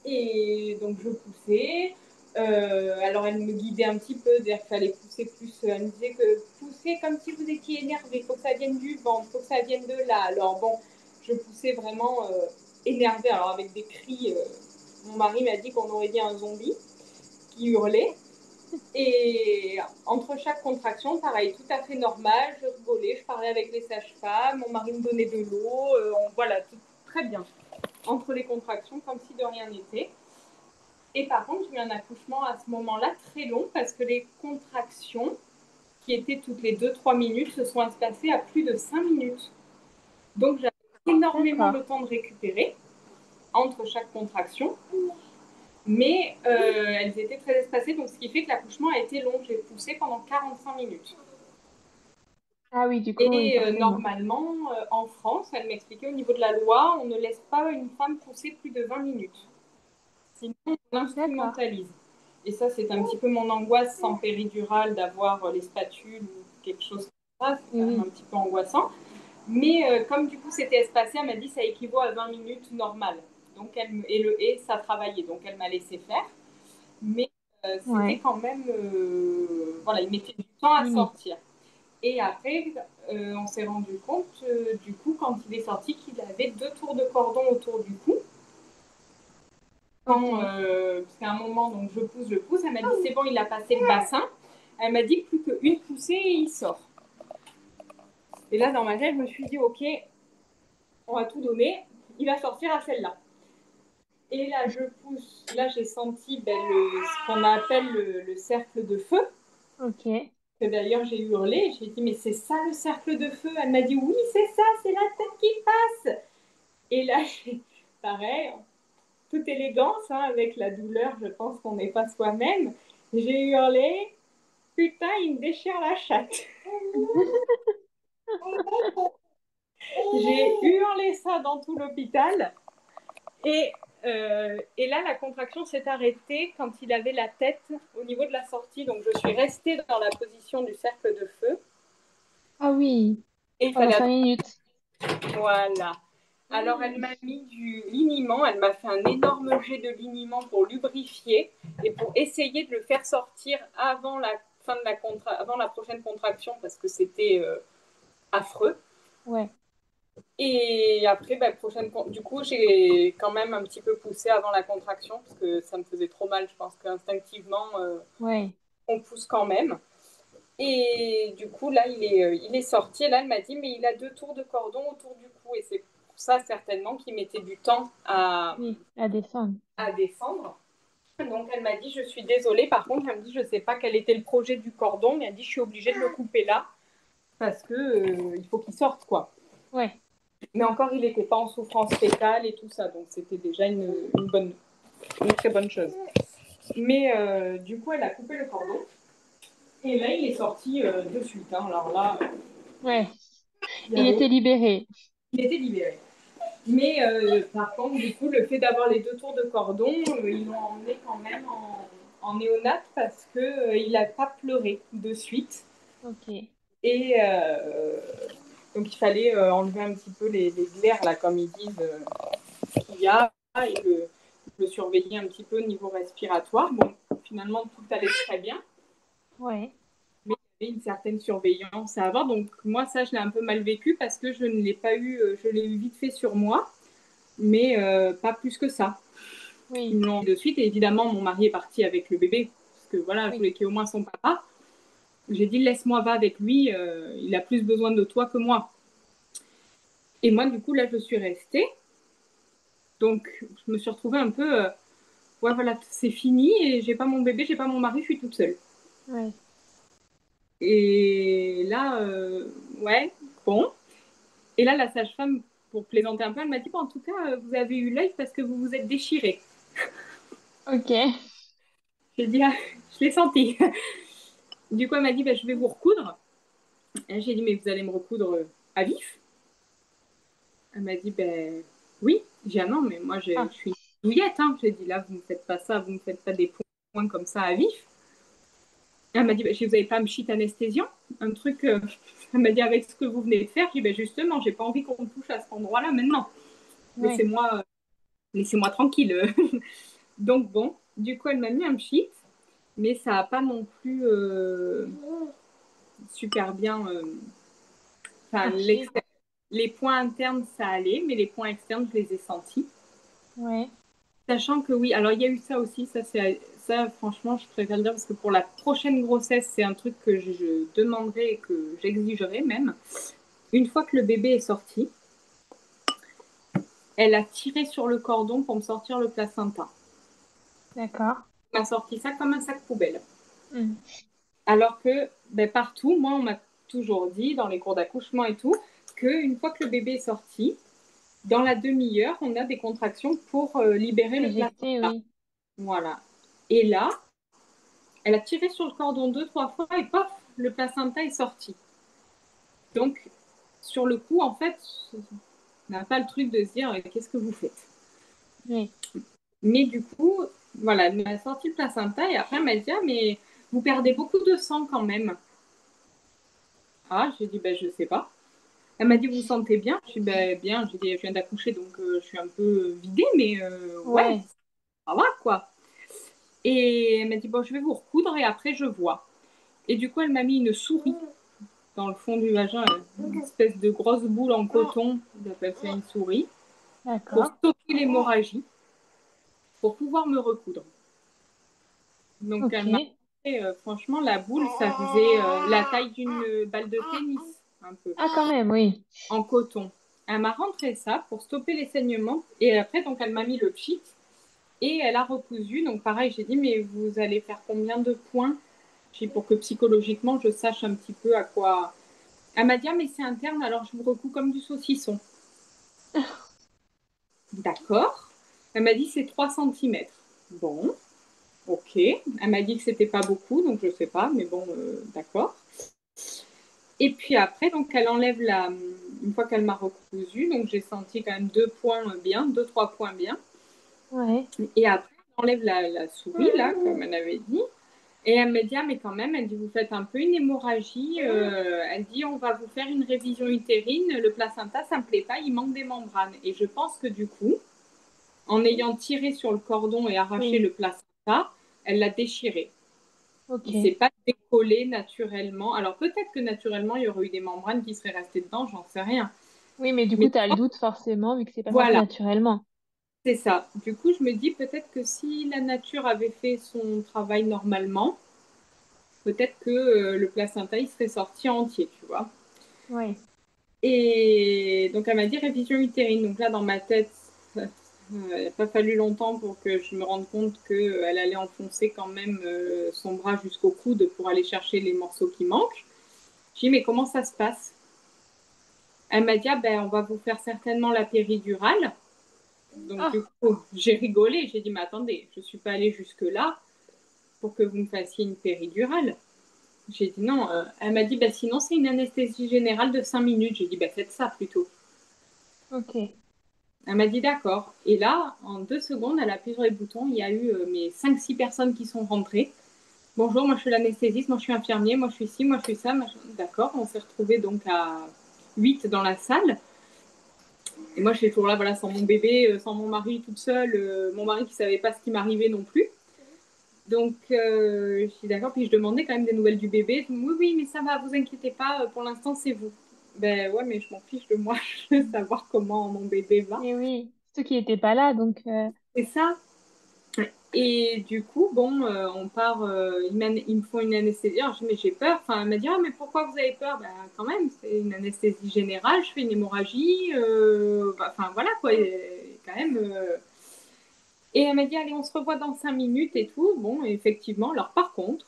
Et donc, je poussais. Alors, elle me guidait un petit peu, c'est-à-dire qu'il fallait pousser plus. Elle me disait que poussez comme si vous étiez énervé, il faut que ça vienne du ventre, il faut que ça vienne de là. Alors, bon, je poussais vraiment énervée, alors avec des cris. Mon mari m'a dit qu'on aurait dit un zombie qui hurlait. Et entre chaque contraction, pareil, tout à fait normal, je rigolais, je parlais avec les sages-femmes, mon mari me donnait de l'eau, voilà, tout très bien. Entre les contractions, comme si de rien n'était. Et par contre, j'ai eu un accouchement à ce moment-là très long parce que les contractions, qui étaient toutes les 2-3 minutes, se sont espacées à plus de 5 minutes. Donc j'avais énormément D'accord. le temps de récupérer entre chaque contraction. Mais elles étaient très espacées, donc ce qui fait que l'accouchement a été long. J'ai poussé pendant 45 minutes. Ah oui, du coup, oui, Et forcément. normalement, en France, elle m'expliquait au niveau de la loi, on ne laisse pas une femme pousser plus de 20 minutes. Sinon, on D'accord. l'instrumentalise. Et ça, c'est un petit peu mon angoisse sans péridurale d'avoir les spatules ou quelque chose comme ça. C'est Et quand même oui. un petit peu angoissant. Mais comme du coup, c'était espacé, elle m'a dit que ça équivaut à 20 minutes normales. Donc, et le et, ça travaillait. Donc, elle m'a laissé faire. Mais c'était Ouais. quand même. Voilà, il mettait du temps à Limite. sortir. Et après, on s'est rendu compte, du coup, quand il est sorti, qu'il avait 2 tours de cordon autour du cou. Ok. Parce qu'à un moment, donc je pousse. Elle m'a dit c'est bon, il a passé le bassin. Elle m'a dit plus qu'une poussée et il sort. Et là, dans ma tête, je me suis dit ok, on va tout donner. Il va sortir à celle-là. Et là, je pousse. Là, j'ai senti ce qu'on appelle le cercle de feu. Ok. Que d'ailleurs, j'ai hurlé. J'ai dit mais c'est ça le cercle de feu. Elle m'a dit oui, c'est ça, c'est la tête qui passe. Et là, pareil, toute élégance, hein, avec la douleur, je pense qu'on n'est pas soi-même. J'ai hurlé, putain, il me déchire la chatte. J'ai hurlé ça dans tout l'hôpital. Et là, la contraction s'est arrêtée quand il avait la tête au niveau de la sortie. Donc, je suis restée dans la position du cercle de feu. Ah oui. Et il Pendant fallait 5 minutes. Voilà. Alors, elle m'a mis du liniment, elle m'a fait un énorme jet de liniment pour lubrifier et pour essayer de le faire sortir avant la fin de avant la prochaine contraction parce que c'était affreux. Ouais. Et après, du coup, j'ai quand même un petit peu poussé avant la contraction parce que ça me faisait trop mal. Je pense qu'instinctivement, Ouais. on pousse quand même. Et du coup, là, il est sorti. Et là, elle m'a dit, mais il a 2 tours de cordon autour du cou. Et c'est pour ça, certainement, qu'il mettait du temps Oui. À descendre. à descendre. Donc, elle m'a dit, je suis désolée. Par contre, elle me dit, je ne sais pas quel était le projet du cordon. Mais elle dit, je suis obligée de le couper là parce que il faut qu'il sorte, quoi. Ouais. Mais encore, il n'était pas en souffrance fétale et tout ça. Donc, c'était déjà une très bonne chose. Mais du coup, elle a coupé le cordon. Et là, il est sorti de suite. Hein. Alors là, Ouais. il y Il avait était libéré. il était libéré. Mais par contre, du coup, le fait d'avoir les 2 tours de cordon, ils l'ont emmené quand même en néonate parce qu'il n'a pas pleuré de suite. Ok. Et donc, il fallait enlever un petit peu les glaires, là, comme ils disent, qu'il y a, et le surveiller un petit peu au niveau respiratoire. Bon, finalement, tout allait très bien. Ouais. Mais il y avait une certaine surveillance à avoir. Donc, moi, ça, je l'ai un peu mal vécu parce que je ne l'ai pas eu, je l'ai eu vite fait sur moi, mais pas plus que ça. Ils Oui. me l'ont de suite. Et évidemment, mon mari est parti avec le bébé, parce que voilà, je Oui. voulais qu'il y ait au moins son papa. J'ai dit, laisse-moi va avec lui, il a plus besoin de toi que moi. Et moi, du coup, là, je suis restée. Donc, je me suis retrouvée un peu, ouais, voilà, c'est fini, et j'ai pas mon bébé, j'ai pas mon mari, je suis toute seule. Ouais. Et là, ouais, bon. Et là, la sage-femme, pour plaisanter un peu, elle m'a dit, bon, en tout cas, vous avez eu l'œil parce que vous vous êtes déchiré. Ok. J'ai dit, ah, je l'ai senti. Du coup, elle m'a dit, bah, je vais vous recoudre. Et j'ai dit, mais vous allez me recoudre à vif? Elle m'a dit, ben oui. J'ai dit, ah non, mais moi, je Ah. suis douillette. Hein. J'ai dit, là, vous ne me faites pas ça, vous ne me faites pas des points comme ça à vif. Elle m'a dit, ben, vous n'avez pas un pchit anesthésiant? Un truc, elle m'a dit, avec ce que vous venez de faire, j'ai dit, ben, justement, j'ai pas envie qu'on me touche à cet endroit-là maintenant. Ouais. Laissez-moi laissez-moi tranquille. Donc bon, du coup, elle m'a mis un pchit, mais ça n'a pas non plus super bien. Enfin, Marché. les points internes, ça allait, mais les points externes, je les ai sentis. Ouais. Sachant que oui, alors il y a eu ça aussi, ça franchement, je préfère le dire parce que pour la prochaine grossesse, c'est un truc que je demanderai et que j'exigerai même. Une fois que le bébé est sorti, elle a tiré sur le cordon pour me sortir le placenta. D'accord. Elle m'a sorti ça comme un sac poubelle. Hmm. Alors que ben, partout, moi, on m'a toujours dit, dans les cours d'accouchement et tout, qu'une fois que le bébé est sorti, dans la demi-heure, on a des contractions pour libérer le Éjecté, placenta. oui. Voilà. Et là, elle a tiré sur le cordon 2, 3 fois et paf, le placenta est sorti. Donc, sur le coup, en fait, on n'a pas le truc de se dire qu'est-ce que vous faites. Oui. Mais du coup, voilà, elle m'a sorti le placenta et après, elle m'a dit ah, mais vous perdez beaucoup de sang quand même. Ah, j'ai dit ben, je sais pas. Elle m'a dit vous vous sentez bien? Je dis ben, bien. J'ai dit je viens d'accoucher donc je suis un peu vidée, mais ouais, Ouais. ça va quoi. Et elle m'a dit bon, je vais vous recoudre et après je vois. Et du coup, elle m'a mis une souris dans le fond du vagin, une espèce de grosse boule en coton, ils appellent ça une souris, pour D'accord. stopper l'hémorragie, pour pouvoir me recoudre. Donc Ok. elle m'a fait, franchement, la boule, ça faisait la taille d'une balle de tennis, un peu, Ah, quand même, oui. en coton. Elle m'a rentré ça pour stopper les saignements. Et après, donc, elle m'a mis le pchit et elle a recousu. Donc pareil, j'ai dit, mais vous allez faire combien de points? J'ai dit, pour que psychologiquement, je sache un petit peu à quoi... Elle m'a dit, ah, mais c'est interne, alors je vous recous comme du saucisson. D'accord. Elle m'a dit c'est 3 centimètres. Bon, ok. Elle m'a dit que c'était pas beaucoup, donc je sais pas, mais bon, d'accord. Et puis après, donc elle enlève la. Une fois qu'elle m'a recousu, donc j'ai senti quand même 2 points bien, 2, 3 points bien. Ouais. Et après, elle enlève la souris, là, comme elle avait dit. Et elle me dit, ah, mais quand même, elle dit, vous faites un peu une hémorragie. Elle dit, on va vous faire une révision utérine. Le placenta, ça me plaît pas, il manque des membranes. Et je pense que du coup, en ayant tiré sur le cordon et arraché Oui. le placenta, elle l'a déchiré. Il ne s'est Ok. pas décollé naturellement. Alors peut-être que naturellement, il y aurait eu des membranes qui seraient restées dedans, j'en sais rien. Oui, mais du coup, Mais tu as le doute forcément, vu que c'est pas sorti voilà, naturellement. c'est ça. Du coup, je me dis peut-être que si la nature avait fait son travail normalement, peut-être que le placenta, il serait sorti entier, tu vois. Oui. Et donc, elle m'a dit révision utérine. Donc là, dans ma tête, il n'a pas fallu longtemps pour que je me rende compte qu'elle allait enfoncer quand même son bras jusqu'au coude pour aller chercher les morceaux qui manquent. J'ai dit, mais comment ça se passe? Elle m'a dit, ah, ben, on va vous faire certainement la péridurale. Donc, du Ah, coup, j'ai rigolé. J'ai dit, mais attendez, je ne suis pas allée jusque-là pour que vous me fassiez une péridurale. J'ai dit non. Elle m'a dit, bah, sinon, c'est une anesthésie générale de 5 minutes. J'ai dit, bah, faites ça plutôt. ok. Elle m'a dit d'accord. Et là, en 2 secondes, elle a appuyé sur les boutons. Il y a eu mes 5-6 personnes qui sont rentrées. Bonjour, moi je suis l'anesthésiste, moi je suis infirmier, moi je suis ci, moi je suis ça. D'accord, on s'est retrouvés donc à 8 dans la salle. Et moi, je suis toujours là, voilà, sans mon bébé, sans mon mari toute seule, mon mari qui savait pas ce qui m'arrivait non plus. Donc, je suis d'accord. Puis je demandais quand même des nouvelles du bébé. Oui, oui, mais ça va, vous inquiétez pas, pour l'instant, c'est vous. Ben ouais, mais je m'en fiche de moi, je veux savoir comment mon bébé va. Et oui, ceux qui n'étaient pas là, donc C'est ça. Et du coup, bon, on part, ils me font une anesthésie. Alors, je dis, mais j'ai peur. Enfin, elle m'a dit, ah, mais pourquoi vous avez peur? Ben, quand même, c'est une anesthésie générale, je fais une hémorragie. Enfin, voilà, quoi, quand même. Et elle m'a dit, allez, on se revoit dans 5 minutes et tout. Bon, et effectivement, alors par contre,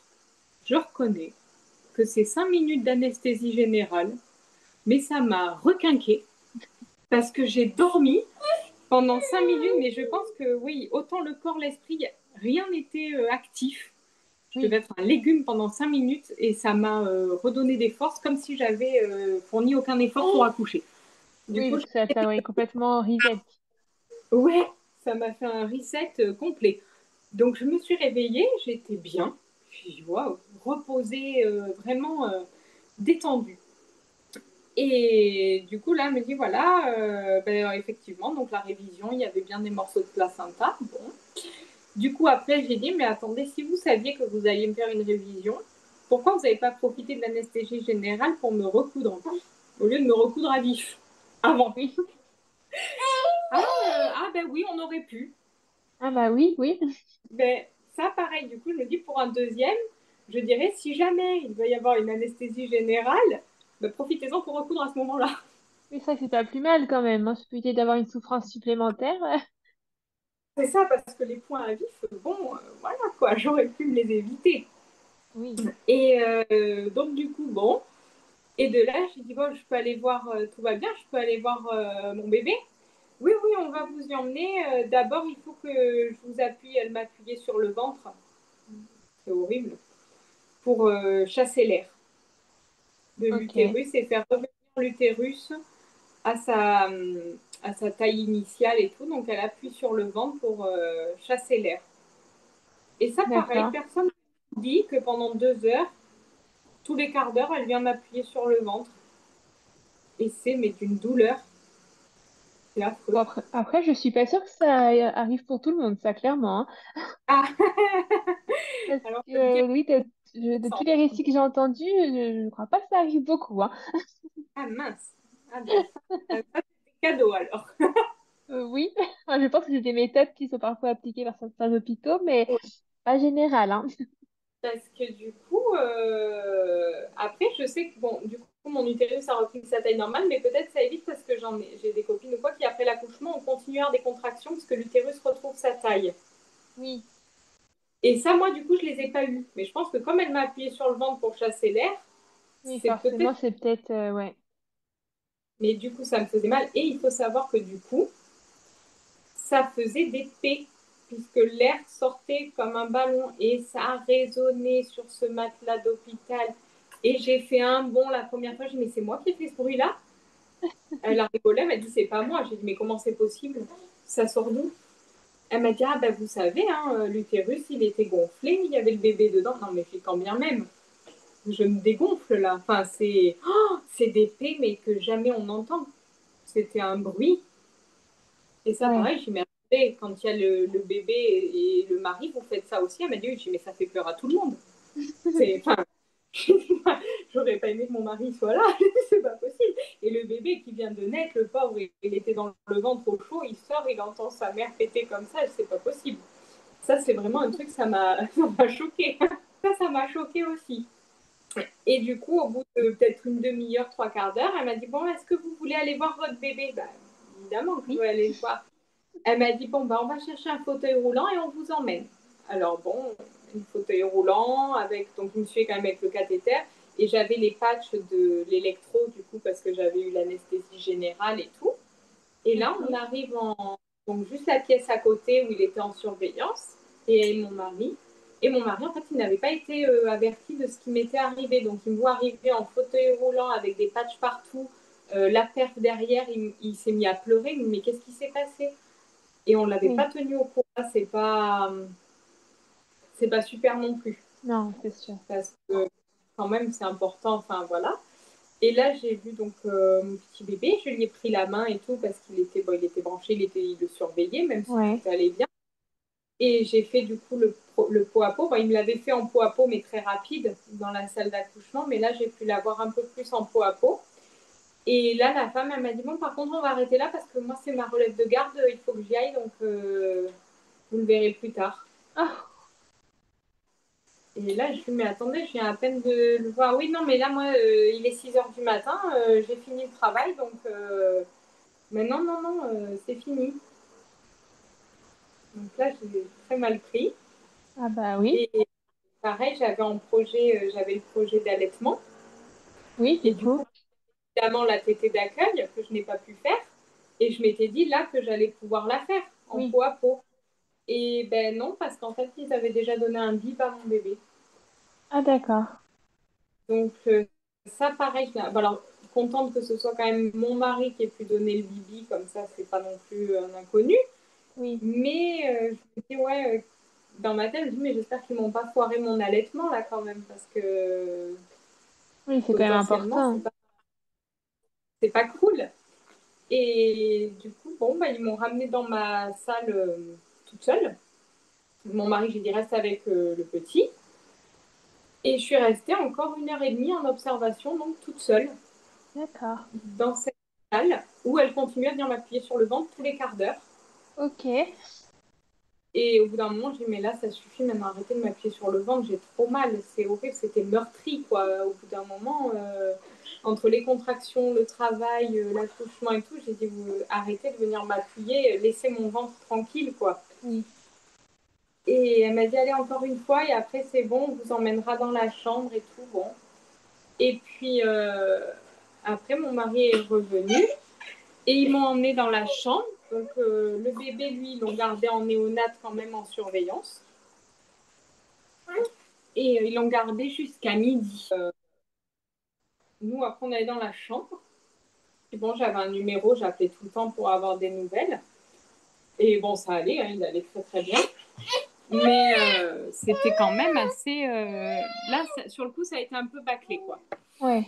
je reconnais que c'est 5 minutes d'anesthésie générale, mais ça m'a requinqué parce que j'ai dormi pendant 5 minutes, mais je pense que oui, autant le corps, l'esprit, rien n'était actif. Je devais oui. être un légume pendant 5 minutes et ça m'a redonné des forces comme si j'avais fourni aucun effort pour accoucher. Du Oui, coup, parce que ça t'a ouais, complètement reset. ouais, ça m'a fait un reset complet. Donc je me suis réveillée, j'étais bien, puis waouh, reposée, vraiment détendue. Et du coup là, elle me dit voilà, ben, effectivement, donc la révision, il y avait bien des morceaux de placenta. Bon. Du coup après, j'ai dit mais attendez, si vous saviez que vous alliez me faire une révision, pourquoi vous n'avez pas profité de l'anesthésie générale pour me recoudre au lieu de me recoudre à vif avant? Oui. Ah ben oui, on aurait pu. Ah bah oui, oui. Ben, ça, pareil, du coup, je me dis pour un deuxième, je dirais si jamais il va y avoir une anesthésie générale, ben, profitez-en pour recoudre à ce moment-là. Mais ça, c'est pas plus mal quand même. Hein. Se éviter d'avoir une souffrance supplémentaire. C'est ça, parce que les points à vif, bon, voilà quoi, j'aurais pu me les éviter. Oui, Et donc, du coup, bon, et de là, j'ai dit, bon, je peux aller voir, tout va bien, je peux aller voir mon bébé. Oui, oui, on va vous y emmener. D'abord, il faut que je vous appuie, elle m'appuyait sur le ventre, c'est horrible, pour chasser l'air de ok. l'utérus et faire revenir l'utérus à à sa taille initiale et tout. Donc, elle appuie sur le ventre pour chasser l'air. Et ça, pareil, D'accord. personne ne dit que pendant 2 heures, tous les quarts d'heure, elle vient m'appuyer sur le ventre. Et c'est, mais d'une douleur, c'est Bon, affreux. après, je suis pas sûre que ça arrive pour tout le monde, ça, clairement. Hein. Ah, Parce alors je dis, que, oui, de tous les récits que j'ai entendus, je ne crois pas que ça arrive beaucoup. Hein. ah mince, ah ben ça c'est cadeau alors. Oui, moi, je pense que c'est des méthodes qui sont parfois appliquées par certains hôpitaux, mais pas générales. Hein. Parce que du coup, après, je sais que bon, du coup, mon utérus a repris sa taille normale, mais peut-être ça évite parce que j'ai des copines ou quoi qui, après l'accouchement, ont continué à avoir des contractions parce que l'utérus retrouve sa taille. Oui, Et ça, moi, du coup, je les ai pas eues. Mais je pense que comme elle m'a appuyé sur le ventre pour chasser l'air, oui, c'est peut-être. forcément, c'est peut-être, ouais. Mais du coup, ça me faisait mal. Et il faut savoir que du coup, ça faisait des P, puisque l'air sortait comme un ballon et ça a résonné sur ce matelas d'hôpital. Et j'ai fait un bond la première fois. J'ai dit, mais c'est moi qui ai fait ce bruit-là. Elle a rigolé, elle m'a dit, c'est pas moi. J'ai dit, mais comment c'est possible? Ça sort d'où? Elle m'a dit, ah ben vous savez, hein, l'utérus, il était gonflé, il y avait le bébé dedans. Non, mais quand bien même, je me dégonfle là. Enfin, c'est des P, mais que jamais on entend. C'était un bruit. Et ça, Ouais. pareil, je me dit, quand il y a le bébé et le mari, vous faites ça aussi. Elle m'a dit, oui, mais ça fait peur à tout le monde. Enfin, j'aurais pas aimé que mon mari soit là, c'est pas possible. Et le bébé qui vient de naître, le pauvre, il était dans le ventre au chaud, il sort, il entend sa mère péter comme ça, c'est pas possible. Ça, c'est vraiment un truc, ça m'a choqué. Ça m'a choqué aussi. Et du coup, au bout de peut-être une demi-heure, trois quarts d'heure, elle m'a dit, bon, est-ce que vous voulez aller voir votre bébé? Bah, évidemment que je veux Oui, aller le voir. Elle m'a dit, bon, bah, on va chercher un fauteuil roulant et on vous emmène. Alors bon, un fauteuil roulant, donc je me suis quand même avec le cathéter, et j'avais les patchs de l'électro, du coup, parce que j'avais eu l'anesthésie générale et tout. Et là, on ok. arrive donc juste la pièce à côté où il était en surveillance, et mon mari. Et mon mari, en fait, il n'avait pas été averti de ce qui m'était arrivé. Donc, il me voit arriver en fauteuil roulant avec des patchs partout, La père derrière, il s'est mis à pleurer. Il me dit, mais qu'est-ce qui s'est passé? Et on ne l'avait pas tenu au courant. C'est pas super non plus. Non, c'est sûr. Parce que quand même, c'est important. Enfin, voilà. Et là, j'ai vu donc mon petit bébé. Je lui ai pris la main et tout parce qu'il était, il était branché, il le surveillait, même si tout allait bien. Et j'ai fait du coup le pot à pot. Il me l'avait fait en pot à pot, mais très rapide dans la salle d'accouchement. Mais là, j'ai pu l'avoir un peu plus en pot à pot. Et là, la femme, elle m'a dit, bon, par contre, on va arrêter là parce que moi, c'est ma relève de garde, il faut que j'y aille, donc vous le verrez plus tard. Oh. Et là, je lui ai dit, mais attendez, je viens à peine de le voir. Oui, non, mais là, moi, il est 6 heures du matin, j'ai fini le travail, donc mais non, non, non, c'est fini. Donc là, j'ai très mal pris. Ah bah oui. Et pareil, j'avais le projet d'allaitement. Oui, Et du du coup. coup, évidemment, la tétée d'accueil que je n'ai pas pu faire. Et je m'étais dit là que j'allais pouvoir la faire en Oui. pot à pot. Et ben non, parce qu'en fait, ils avaient déjà donné un bib à mon bébé. Ah d'accord. Donc, ça, pareil, alors, contente que ce soit quand même mon mari qui ait pu donner le bibi, comme ça, c'est pas non plus un inconnu. Oui. Mais je me dis, ouais, dans ma tête, je me dis, mais j'espère qu'ils m'ont pas foiré mon allaitement là quand même, parce que Oui, c'est quand même potentiellement, important. c'est pas cool. Et du coup, bon, bah, ils m'ont ramenée dans ma salle toute seule. Mon mari, j'ai dit, reste avec le petit. Et je suis restée encore 1 heure et demie en observation, donc toute seule, D'accord. dans cette salle, où elle continuait à venir m'appuyer sur le ventre tous les quarts d'heure. Ok. Et au bout d'un moment, j'ai dit, mais là, ça suffit maintenant, arrêtez de m'appuyer sur le ventre, j'ai trop mal, c'est horrible, c'était meurtri, quoi. Au bout d'un moment, entre les contractions, le travail, l'accouchement et tout, j'ai dit, vous arrêtez de venir m'appuyer, laissez mon ventre tranquille, quoi. Oui. Et elle m'a dit, allez encore une fois, et après, c'est bon, on vous emmènera dans la chambre et tout, bon. Et puis, après, mon mari est revenu, et ils m'ont emmenée dans la chambre. Donc, le bébé, lui, ils l'ont gardé en néonate quand même en surveillance. Et ils l'ont gardé jusqu'à midi. Nous, après, on allait dans la chambre. Et bon, j'avais un numéro, j'appelais tout le temps pour avoir des nouvelles. Et bon, ça allait, hein, il allait très très bien. Mais c'était quand même assez... Là, sur le coup, ça a été un peu bâclé, quoi. Ouais.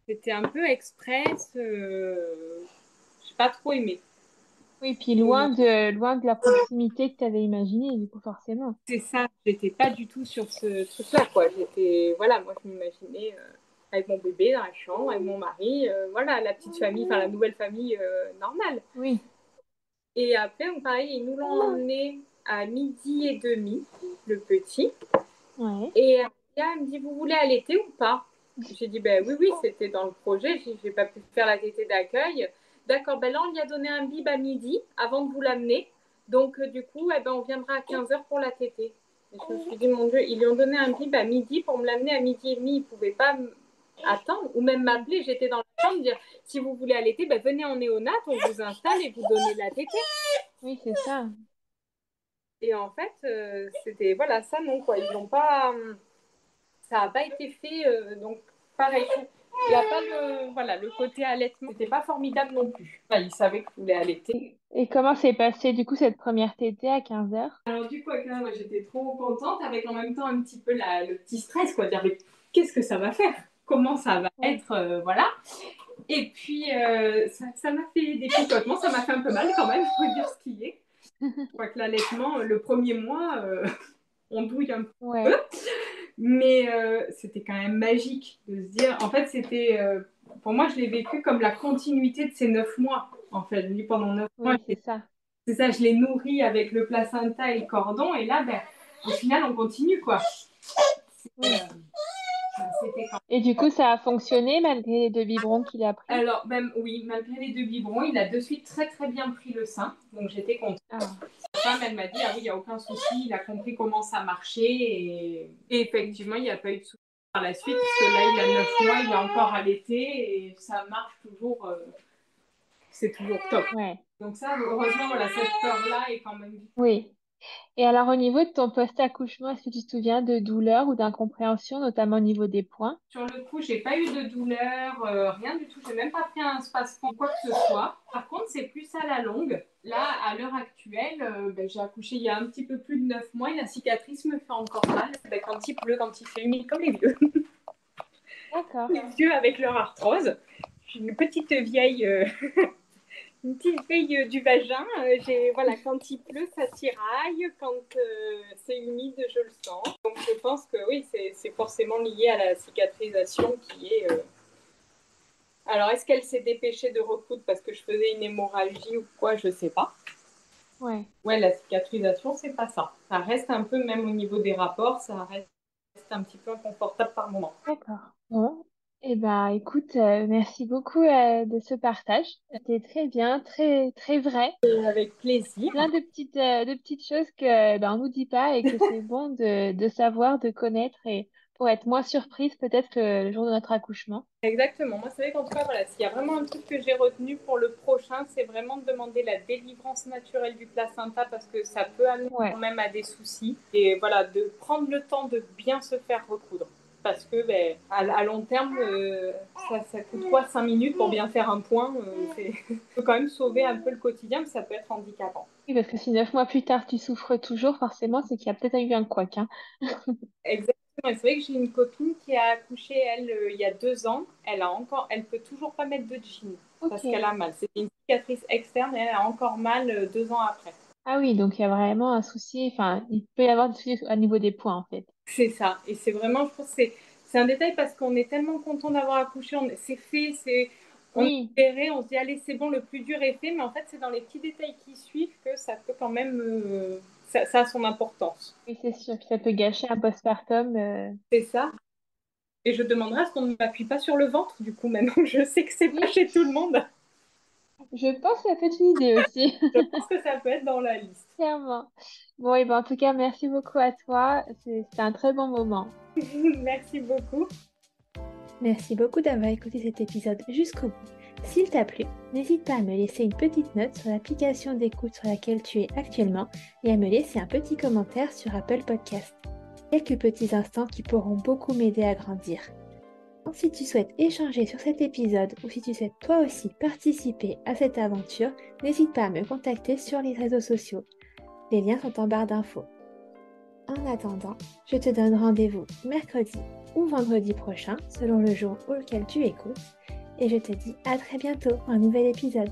C'était un peu express. J'ai pas trop aimé. Oui, puis Et loin de la proximité que tu avais imaginée, du coup, forcément. c'est ça, j'étais pas du tout sur ce truc-là, quoi. J'étais... Voilà, moi, je m'imaginais... avec mon bébé dans la chambre, avec mon mari, voilà, la petite famille, enfin la nouvelle famille normale. Oui. Et après, pareil, ils nous l'ont emmené à 12h30, le petit. Ouais. Et là, elle me dit, vous voulez allaiter ou pas? J'ai dit, ben oui, oui, c'était dans le projet, j'ai pas pu faire la tétée d'accueil. D'accord, ben là, on lui a donné un bib à midi avant de vous l'amener. Donc, du coup, eh ben, on viendra à 15h pour la tétée. Et je me suis dit, mon Dieu, ils lui ont donné un bib à midi pour me l'amener à 12h30. Ils ne pouvaient pas attendre ou même m'appeler. J'étais dans la chambre, dire, si vous voulez allaiter, ben, venez en néonate, on vous installe et vous donnez la tétée. Oui, c'est ça. Et en fait, c'était, voilà, ça non, quoi. Ils n'ont pas, ça n'a pas été fait, donc pareil. Il n'y a pas voilà, le côté allaitement, c'était pas formidable non plus. Enfin, ils savaient que je voulais allaiter. Et comment s'est passée, du coup, cette première tétée à 15 heures? Alors du coup, moi, j'étais trop contente, avec en même temps un petit peu le petit stress, quoi, dire, mais qu'est-ce que ça va faire? Comment ça va être, voilà. Et puis, ça m'a fait des picotements, ça m'a fait un peu mal quand même, il faut dire ce qui est. Je crois que l'allaitement, le premier mois, on douille un peu. Mais c'était quand même magique de se dire, en fait, c'était, pour moi, je l'ai vécu comme la continuité de ces 9 mois. En fait, je dis pendant 9 mois, Oui, c'est ça. c'est ça, je l'ai nourri avec le placenta et le cordon, et là, ben, au final, on continue, quoi. Oui. C'était quand... Et du coup, ça a fonctionné malgré les 2 biberons qu'il a pris? Alors, ben, oui, malgré les 2 biberons, il a de suite très très bien pris le sein, donc j'étais contente. Ah. La femme, elle m'a dit, ah oui, il n'y a aucun souci, il a compris comment ça marchait, et effectivement, il n'y a pas eu de souci par la suite, parce que là, il a 9 mois, il est encore allaité, et ça marche toujours, c'est toujours top. Ouais. Donc ça, heureusement, voilà, cette peur-là est quand même... Oui. Et alors, au niveau de ton post-accouchement, est-ce que tu te souviens de douleurs ou d'incompréhension, notamment au niveau des points? Sur le coup, j'ai pas eu de douleur, rien du tout. J'ai même pas pris un spasme ou quoi que ce soit. Par contre, c'est plus à la longue. Là, à l'heure actuelle, j'ai accouché il y a un petit peu plus de 9 mois et la cicatrice me fait encore mal. Quand il pleut, quand il fait humide, comme les vieux. D'accord. Les vieux avec leur arthrose. J'ai une petite vieille, une petite vieille du vagin. Voilà, quand il pleut, ça tiraille. Quand c'est humide, je le sens. Donc, je pense que oui, c'est forcément lié à la cicatrisation qui est. Alors, est-ce qu'elle s'est dépêchée de recoudre parce que je faisais une hémorragie ou quoi? Je sais pas. Ouais, Ouais, la cicatrisation, c'est pas ça. Ça reste un peu, même au niveau des rapports, ça reste un petit peu inconfortable par moment. d'accord. Bon. Eh ben, écoute, merci beaucoup de ce partage. C'était très bien, très, très vrai. Avec plaisir. Plein de petites choses que ben, on nous dit pas et que c'est bon de savoir, de connaître et pour être moins surprise peut-être que le jour de notre accouchement. Exactement. Moi, c'est vrai qu'en tout cas, voilà, s'il y a vraiment un truc que j'ai retenu pour le prochain, c'est vraiment de demander la délivrance naturelle du placenta parce que ça peut amener Ouais, quand même à des soucis. Et voilà, de prendre le temps de bien se faire recoudre. Parce que à long terme, ça coûte quoi 5 minutes pour bien faire un point ça peut quand même sauver un peu le quotidien, mais ça peut être handicapant. oui, parce que si 9 mois plus tard tu souffres toujours, forcément, c'est qu'il y a peut-être eu un couac, hein. Exactement. Et c'est vrai que j'ai une copine qui a accouché, elle, il y a 2 ans. Elle peut toujours pas mettre de jean parce qu'elle Ok. a mal. C'était une cicatrice externe et elle a encore mal 2 ans après. Ah oui, donc il y a vraiment un souci, enfin, il peut y avoir des soucis au niveau des points en fait. C'est ça. Et c'est vraiment, je trouve, c'est un détail parce qu'on est tellement content d'avoir accouché. C'est fait, on est Oui, libéré, on se dit, allez, c'est bon, le plus dur est fait. Mais en fait, c'est dans les petits détails qui suivent que ça peut quand même, ça a son importance. oui, c'est sûr que ça peut gâcher un postpartum. C'est ça. Et je demanderai à ce qu'on ne m'appuie pas sur le ventre, du coup, maintenant. Je sais que c'est pas Oui, chez tout le monde. je pense que ça peut être une idée aussi, Je pense que ça peut être dans la liste. clairement. Bon, et ben en tout cas, merci beaucoup à toi. C'était un très bon moment. Merci beaucoup. Merci beaucoup d'avoir écouté cet épisode jusqu'au bout. S'il t'a plu, n'hésite pas à me laisser une petite note sur l'application d'écoute sur laquelle tu es actuellement et à me laisser un petit commentaire sur Apple Podcast. Quelques petits instants qui pourront beaucoup m'aider à grandir. Si tu souhaites échanger sur cet épisode ou si tu souhaites toi aussi participer à cette aventure, n'hésite pas à me contacter sur les réseaux sociaux. Les liens sont en barre d'infos. En attendant, je te donne rendez-vous mercredi ou vendredi prochain, selon le jour auquel tu écoutes, et je te dis à très bientôt pour un nouvel épisode.